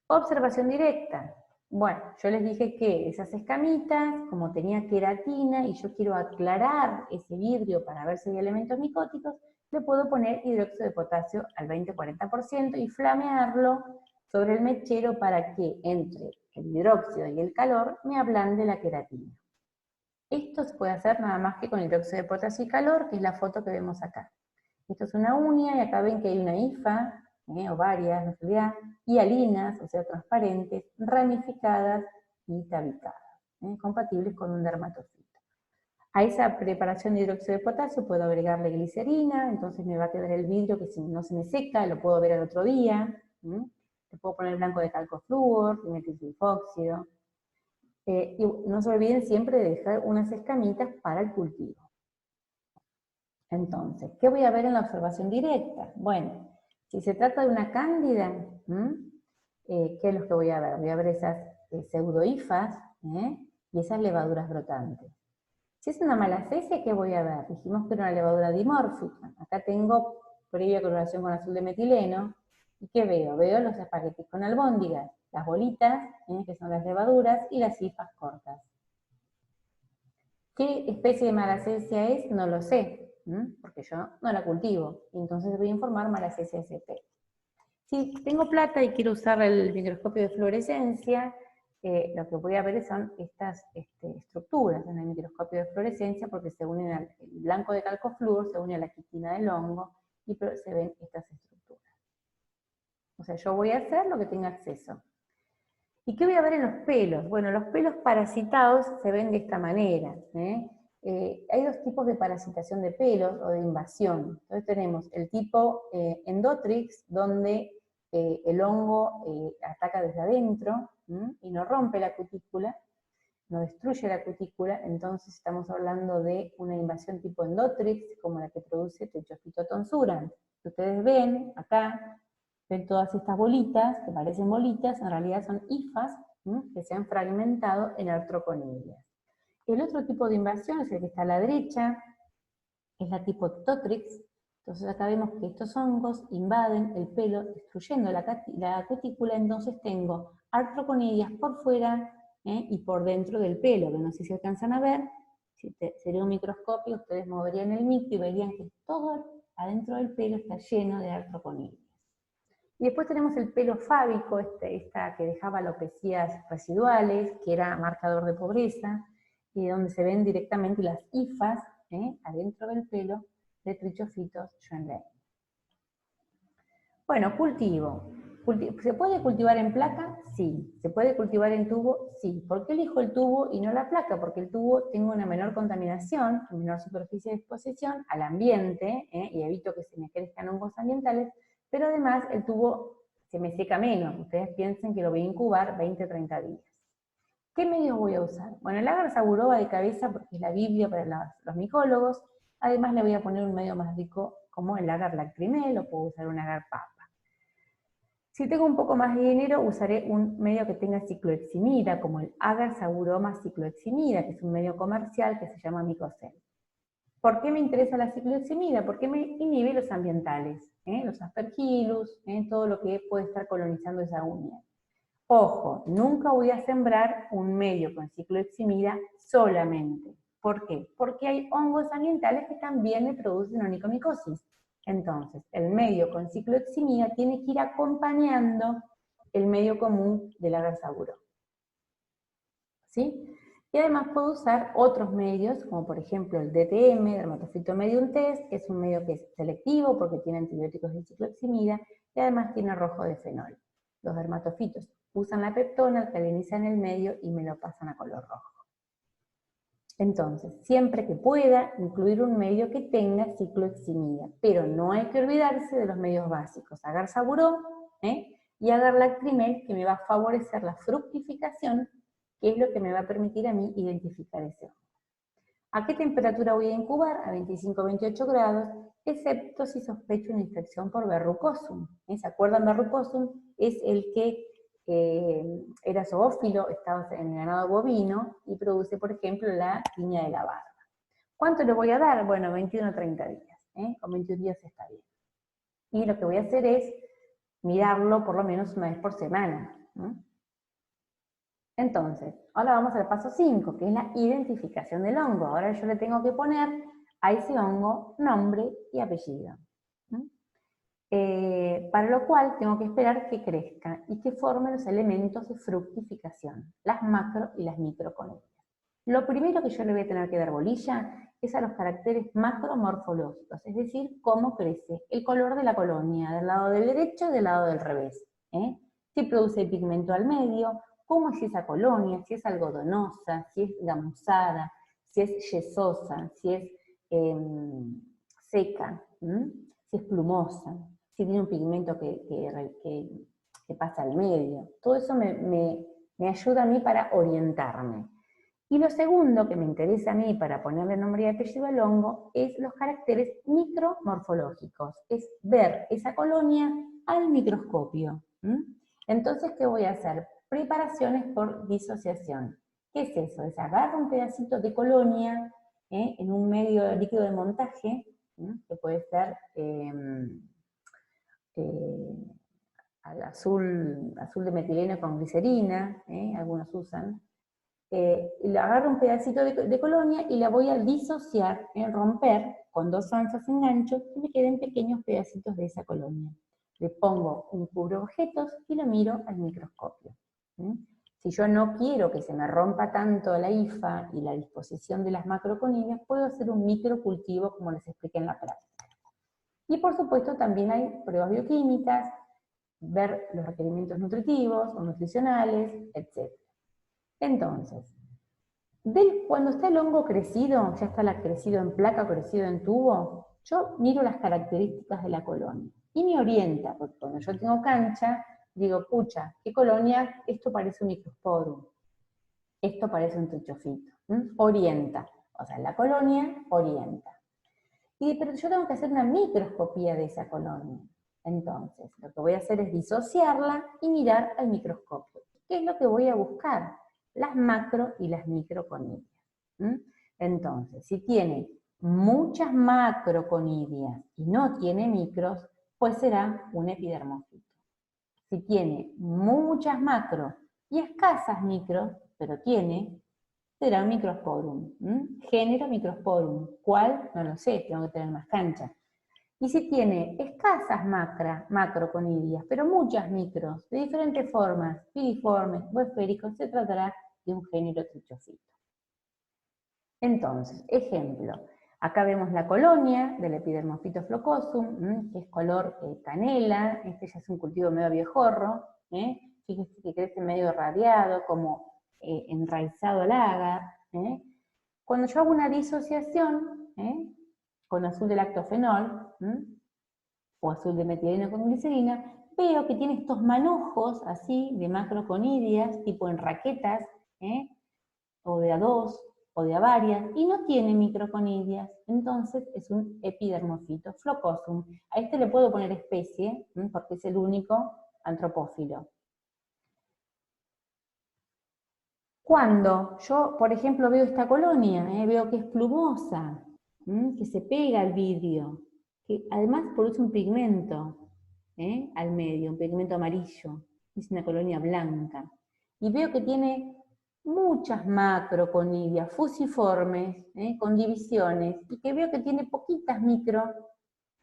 Observación directa. Bueno, yo les dije que esas escamitas, como tenía queratina y yo quiero aclarar ese vidrio para ver si hay elementos micóticos, le puedo poner hidróxido de potasio al 20-40% y flamearlo sobre el mechero para que entre el hidróxido y el calor me ablande la queratina. Esto se puede hacer nada más que con hidróxido de potasio y calor, que es la foto que vemos acá. Esto es una uña y acá ven que hay una hifa, o varias en realidad, hialinas, o sea, transparentes, ramificadas y tabicadas, compatibles con un dermatofito. A esa preparación de hidróxido de potasio puedo agregarle glicerina, entonces me va a quedar el vidrio que si no se me seca, lo puedo ver al otro día. Le puedo poner blanco de calcoflúor, metilsulfóxido. Y no se olviden siempre de dejar unas escamitas para el cultivo. Entonces, ¿qué voy a ver en la observación directa? Bueno, si se trata de una cándida, ¿qué es lo que voy a ver? Voy a ver esas pseudohifas y esas levaduras brotantes. Si es una malacesia, ¿qué voy a ver? Dijimos que era una levadura dimórfica. Acá tengo previa coloración con azul de metileno. ¿Y qué veo? Veo los espaguetis con albóndigas, las bolitas, que son las levaduras, y las hifas cortas. ¿Qué especie de Malassezia es? No lo sé, porque yo no la cultivo. Entonces voy a informar Malassezia sp. Si tengo plata y quiero usar el microscopio de fluorescencia, lo que voy a ver son estas estructuras en el microscopio de fluorescencia, porque se unen al blanco de calcofluor, se une a la quitina del hongo, y se ven estas estructuras. O sea, yo voy a hacer lo que tenga acceso. ¿Y qué voy a ver en los pelos? Bueno, los pelos parasitados se ven de esta manera. Hay dos tipos de parasitación de pelos o de invasión. Entonces tenemos el tipo endotrix, donde el hongo ataca desde adentro y no rompe la cutícula, no destruye la cutícula, entonces estamos hablando de una invasión tipo endotrix, como la que produce Trichophyto tonsurans. Ustedes ven acá, ven todas estas bolitas, que parecen bolitas, en realidad son hifas, que se han fragmentado en artroconillas. El otro tipo de invasión es el que está a la derecha, es la tipo Totrix. Entonces acá vemos que estos hongos invaden el pelo, destruyendo la cutícula, entonces tengo artroconillas por fuera y por dentro del pelo, que no sé si alcanzan a ver. Si sería un microscopio, ustedes moverían el micro y verían que todo adentro del pelo está lleno de artroconillas. Y después tenemos el pelo fábico, esta que dejaba alopecias residuales, que era marcador de pobreza, y donde se ven directamente las hifas adentro del pelo de Trichophytos schwenleii. Bueno, cultivo. ¿Se puede cultivar en placa? Sí. ¿Se puede cultivar en tubo? Sí. ¿Por qué elijo el tubo y no la placa? Porque el tubo tiene una menor contaminación, una menor superficie de exposición al ambiente, y evito que se me crezcan hongos ambientales, pero además el tubo se me seca menos. Ustedes piensen que lo voy a incubar 20-30 días. ¿Qué medios voy a usar? Bueno, el agar saburoba de cabeza, porque es la Biblia para los micólogos. Además le voy a poner un medio más rico como el agar lacrimel, o puedo usar un agar papa. Si tengo un poco más de dinero, usaré un medio que tenga cicloheximida, como el agar saburoma cicloheximida, que es un medio comercial que se llama Micocel. ¿Por qué me interesa la cicloheximida? Porque me inhibe los ambientales, los aspergillus, todo lo que puede estar colonizando esa uña. Ojo, nunca voy a sembrar un medio con cicloheximida solamente. ¿Por qué? Porque hay hongos ambientales que también le producen onicomicosis. Entonces, el medio con cicloheximida tiene que ir acompañando el medio común del agar saburo. ¿Sí? Y además puedo usar otros medios, como por ejemplo el DTM, Dermatophyto medium test, que es un medio que es selectivo porque tiene antibióticos de cicloheximida y además tiene rojo de fenol. Los dermatofitos usan la peptona, alcalinizan el medio y me lo pasan a color rojo. Entonces, siempre que pueda, incluir un medio que tenga cicloheximida, pero no hay que olvidarse de los medios básicos, agar saburó y agar lacrimel, que me va a favorecer la fructificación, que es lo que me va a permitir a mí identificar ese hongo. ¿A qué temperatura voy a incubar? A 25-28 grados, excepto si sospecho una infección por verrucosum. ¿Se acuerdan? Verrucosum es el que era zoófilo, estaba en el ganado bovino y produce, por ejemplo, la tiña de la barba. ¿Cuánto le voy a dar? Bueno, 21-30 días. Con 21 días está bien. Y lo que voy a hacer es mirarlo por lo menos una vez por semana. Entonces, ahora vamos al paso 5, que es la identificación del hongo. Ahora yo le tengo que poner a ese hongo nombre y apellido. Para lo cual tengo que esperar que crezca y que forme los elementos de fructificación, las macro y las microconillas. Lo primero que yo le voy a tener que dar bolilla es a los caracteres macromorfológicos, es decir, cómo crece el color de la colonia, del lado del derecho y del lado del revés. Si produce pigmento al medio, cómo es esa colonia, si es algodonosa, si es gamuzada, si es yesosa, si es seca, si es plumosa, si tiene un pigmento que pasa al medio. Todo eso me ayuda a mí para orientarme. Y lo segundo que me interesa a mí para ponerle nombre y apellido al hongo es los caracteres micromorfológicos, es ver esa colonia al microscopio. Entonces, ¿qué voy a hacer? Preparaciones por disociación. ¿Qué es eso? Es agarrar un pedacito de colonia en un medio líquido de montaje, que puede ser azul de metileno con glicerina, algunos usan, le agarro un pedacito de colonia y la voy a disociar, romper con 2 anzas en gancho, y me queden pequeños pedacitos de esa colonia. Le pongo un cubreobjetos y lo miro al microscopio. Si yo no quiero que se me rompa tanto la hifa y la disposición de las macroconidias, puedo hacer un microcultivo como les expliqué en la práctica. Y por supuesto también hay pruebas bioquímicas, ver los requerimientos nutritivos o nutricionales, etc. Entonces, cuando está el hongo crecido, ya está crecido en placa o crecido en tubo, yo miro las características de la colonia y me orienta, porque cuando yo tengo cancha, digo, pucha, ¿qué colonia? Esto parece un microsporum, esto parece un trichofito. Orienta, o sea, la colonia orienta. Pero yo tengo que hacer una microscopía de esa colonia. Entonces, lo que voy a hacer es disociarla y mirar al microscopio. ¿Qué es lo que voy a buscar? Las macro y las microconidias. Entonces, si tiene muchas macroconidias y no tiene micros, pues será un epidermofito. Si tiene muchas macro y escasas micros, pero tiene, será un microsporum. Género microsporum. ¿Cuál? No lo sé, tengo que tener más cancha. Y si tiene escasas macroconidias, pero muchas micros, de diferentes formas, piriformes o esféricos, se tratará de un género trichofito. Entonces, ejemplo, acá vemos la colonia del Epidermophytos flocosum, que es color canela. Este ya es un cultivo medio viejorro, fíjense que crece medio radiado, como enraizado al agar. Cuando yo hago una disociación, con azul de lactofenol, o azul de metileno con glicerina, veo que tiene estos manojos así de macroconidias, tipo en raquetas, o de a dos, o de a varias, y no tiene microconidias, entonces es un epidermofito flocosum. A este le puedo poner especie, porque es el único antropófilo. Cuando yo, por ejemplo, veo esta colonia, veo que es plumosa, que se pega al vidrio, que además produce un pigmento al medio, un pigmento amarillo, es una colonia blanca, y veo que tiene muchas macroconidias fusiformes, con divisiones, y que veo que tiene poquitas micro.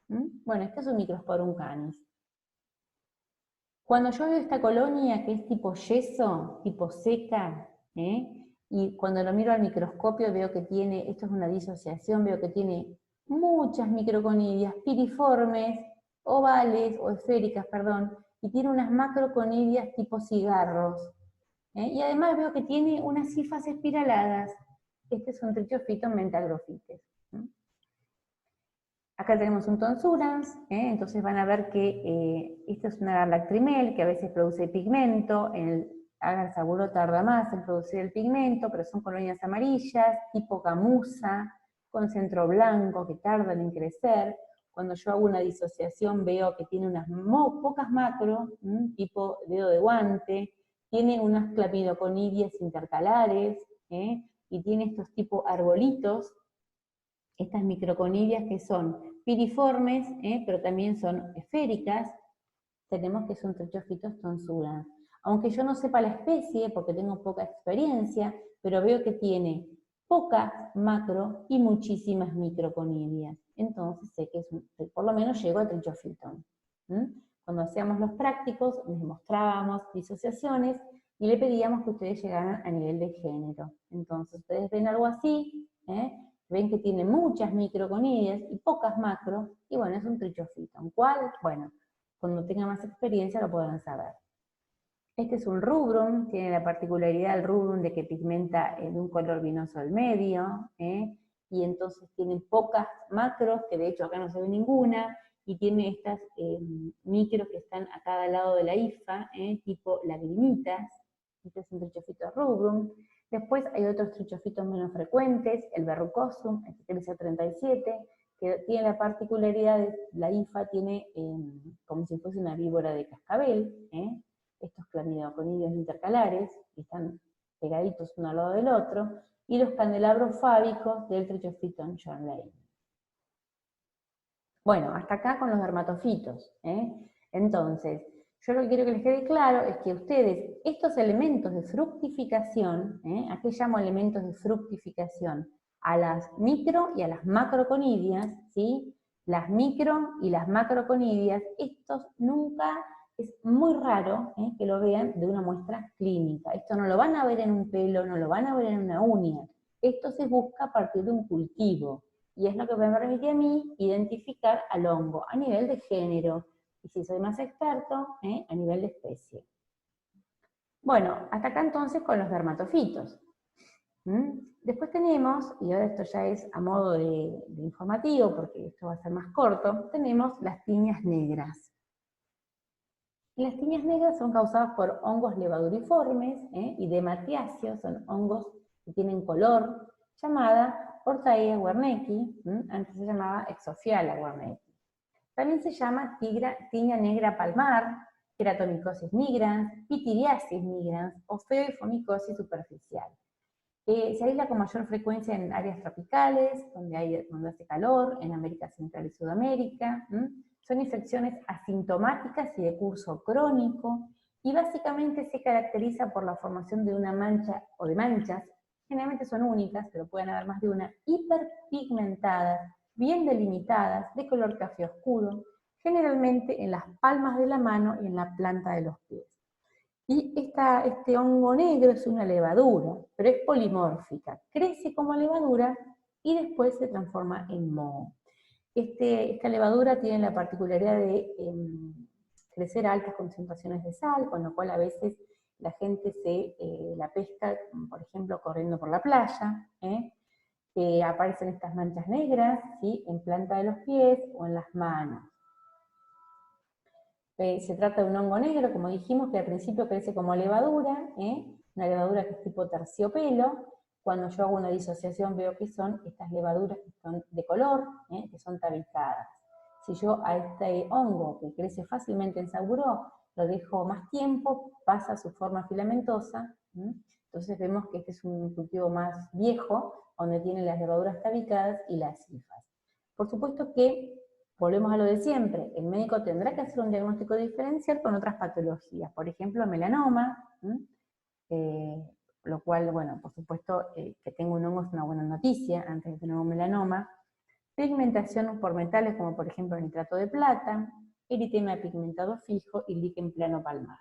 Bueno, este es un Microsporum canis. Cuando yo veo esta colonia que es tipo yeso, tipo seca, y cuando lo miro al microscopio veo que tiene, esto es una disociación, veo que tiene muchas microconidias piriformes, ovales, o esféricas, perdón, y tiene unas macroconidias tipo cigarros. Y además veo que tiene unas hifas espiraladas. Este es un Trichophyton mentagrophytes. Acá tenemos un Tonsurans, entonces van a ver que esto es una Agarlactrimel que a veces produce pigmento, el Agar saburo tarda más en producir el pigmento, pero son colonias amarillas, tipo gamuza, con centro blanco, que tardan en crecer. Cuando yo hago una disociación veo que tiene unas pocas macro, tipo dedo de guante, tiene unas clamidoconidias intercalares, y tiene estos tipo arbolitos, estas microconidias que son piriformes, pero también son esféricas. Tenemos que son Trichophytos tonsurans. Aunque yo no sepa la especie, porque tengo poca experiencia, pero veo que tiene pocas macro y muchísimas microconidias. Entonces sé que por lo menos llego a Trichophyton. Cuando hacíamos los prácticos, les mostrábamos disociaciones y le pedíamos que ustedes llegaran a nivel de género. Entonces ustedes ven algo así, ven que tiene muchas microconidias y pocas macro, y bueno, es un Trichophyton. ¿Cuál? Bueno, cuando tengan más experiencia lo podrán saber. Este es un rubrum, tiene la particularidad del rubrum de que pigmenta de un color vinoso al medio, y entonces tiene pocas macros, que de hecho acá no se ve ninguna, y tiene estas micros que están a cada lado de la hifa, tipo lagrimitas. Este es un Trichophyton rubrum. Después hay otros trichofitos menos frecuentes, el verrucosum, el crece 37, que tiene la particularidad de la hifa tiene como si fuese una víbora de cascabel, estos clamidoconidios intercalares, que están pegaditos uno al lado del otro, y los candelabros fábicos del Trichophyton John Lane. Bueno, hasta acá con los dermatofitos. Entonces, yo lo que quiero que les quede claro es que ustedes, estos elementos de fructificación, ¿a qué llamo elementos de fructificación? A las micro y a las macroconidias, ¿sí? Las micro y las macroconidias, estos nunca, es muy raro que lo vean de una muestra clínica. Esto no lo van a ver en un pelo, no lo van a ver en una uña. Esto se busca a partir de un cultivo. Y es lo que me permite a mí identificar al hongo a nivel de género, y si soy más experto, a nivel de especie. Bueno, hasta acá entonces con los dermatofitos. Después tenemos, y ahora esto ya es a modo de informativo, porque esto va a ser más corto, tenemos las tiñas negras. Las tiñas negras son causadas por hongos levaduriformes y dematiáceos, son hongos que tienen color, llamada Ortaea wernicki, antes se llamaba Exophiala wernicki. También se llama tiña negra palmar, keratomicosis nigrans, pityriasis nigrans o pseudofomicosis superficial. Se aísla con mayor frecuencia en áreas tropicales, donde hace calor, en América Central y Sudamérica. Son infecciones asintomáticas y de curso crónico, y básicamente se caracteriza por la formación de una mancha o de manchas, generalmente son únicas, pero pueden haber más de una, hiperpigmentadas, bien delimitadas, de color café oscuro, generalmente en las palmas de la mano y en la planta de los pies. Y este hongo negro es una levadura, pero es polimórfica, crece como levadura y después se transforma en moho. Esta levadura tiene la particularidad de crecer a altas concentraciones de sal, con lo cual a veces la gente la pesca, por ejemplo, corriendo por la playa. Aparecen estas manchas negras, ¿sí?, en planta de los pies o en las manos. Se trata de un hongo negro, como dijimos, que al principio crece como levadura, una levadura que es tipo terciopelo. Cuando yo hago una disociación veo que son estas levaduras que son de color, que son tabicadas. Si yo a este hongo, que crece fácilmente en Saburó, lo dejo más tiempo, pasa a su forma filamentosa, entonces vemos que este es un cultivo más viejo, donde tiene las levaduras tabicadas y las hifas. Por supuesto que volvemos a lo de siempre, el médico tendrá que hacer un diagnóstico diferencial con otras patologías, por ejemplo, melanoma, lo cual, bueno, por supuesto, que tengo un hongo es una buena noticia antes de tener un melanoma. Pigmentación por metales, como por ejemplo el nitrato de plata, eritema pigmentado fijo y líquen plano palmar.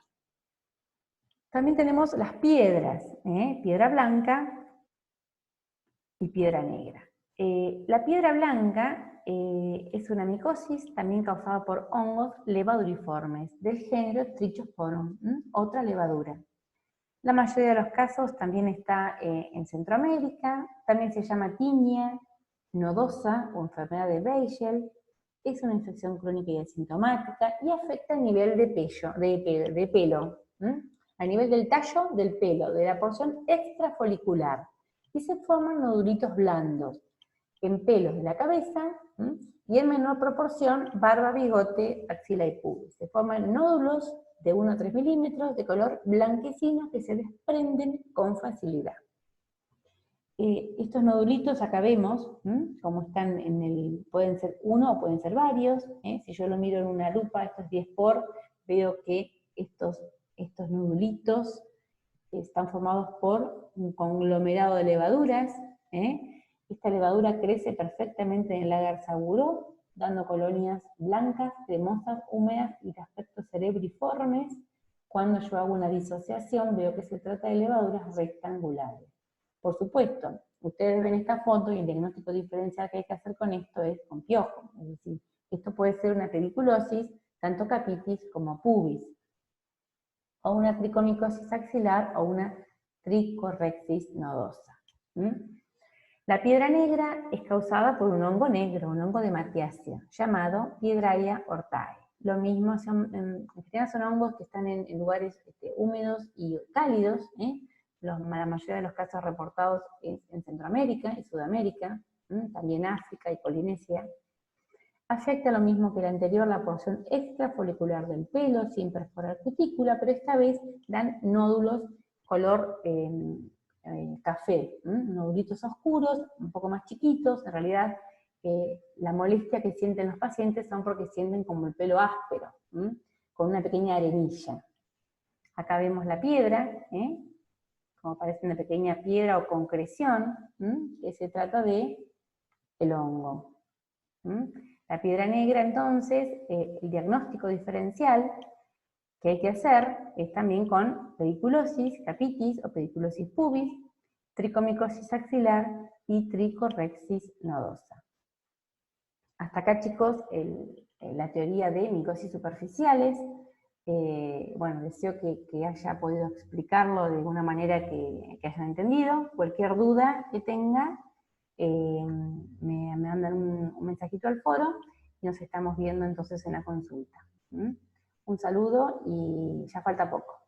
También tenemos las piedras, piedra blanca y piedra negra. La piedra blanca es una micosis también causada por hongos levaduriformes del género Trichosporum, otra levadura. La mayoría de los casos también está en Centroamérica, también se llama tiña nodosa o enfermedad de Beigel, es una infección crónica y asintomática y afecta a nivel de pelo, a nivel del tallo del pelo, de la porción extrafolicular, y se forman nodulitos blandos en pelos de la cabeza, y en menor proporción barba, bigote, axila y pubis. Se forman nódulos de 1 a 3 milímetros de color blanquecino que se desprenden con facilidad. Estos nodulitos acá vemos, como están pueden ser uno o pueden ser varios. Si yo lo miro en una lupa, estos 10 por, veo que estos nodulitos están formados por un conglomerado de levaduras. Esta levadura crece perfectamente en el lagar Saburó, dando colonias blancas, cremosas, húmedas y de aspecto cerebriformes. Cuando yo hago una disociación veo que se trata de levaduras rectangulares. Por supuesto, ustedes ven esta foto y el diagnóstico diferencial que hay que hacer con esto es con piojo. Es decir, esto puede ser una pediculosis, tanto capitis como pubis, o una tricomicosis axilar o una tricorrexis nodosa. La piedra negra es causada por un hongo negro, un hongo de matiácea, llamado Piedrahia ortae. Lo mismo, en general son hongos que están en lugares húmedos y cálidos, la mayoría de los casos reportados es en Centroamérica y Sudamérica, también África y Polinesia. Afecta lo mismo que el anterior, la porción extrafolicular del pelo, sin perforar cutícula, pero esta vez dan nódulos color café, nodulitos oscuros, un poco más chiquitos. En realidad la molestia que sienten los pacientes son porque sienten como el pelo áspero, con una pequeña arenilla. Acá vemos la piedra, como parece una pequeña piedra o concreción, que se trata de el hongo. La piedra negra, entonces, el diagnóstico diferencial que hay que hacer es también con pediculosis capitis o pediculosis pubis, tricomicosis axilar y tricorrexis nodosa. Hasta acá, chicos, la teoría de micosis superficiales. Bueno, deseo que haya podido explicarlo de alguna manera que hayan entendido. Cualquier duda que tenga, me mandan un mensajito al foro y nos estamos viendo entonces en la consulta. Un saludo y ya falta poco.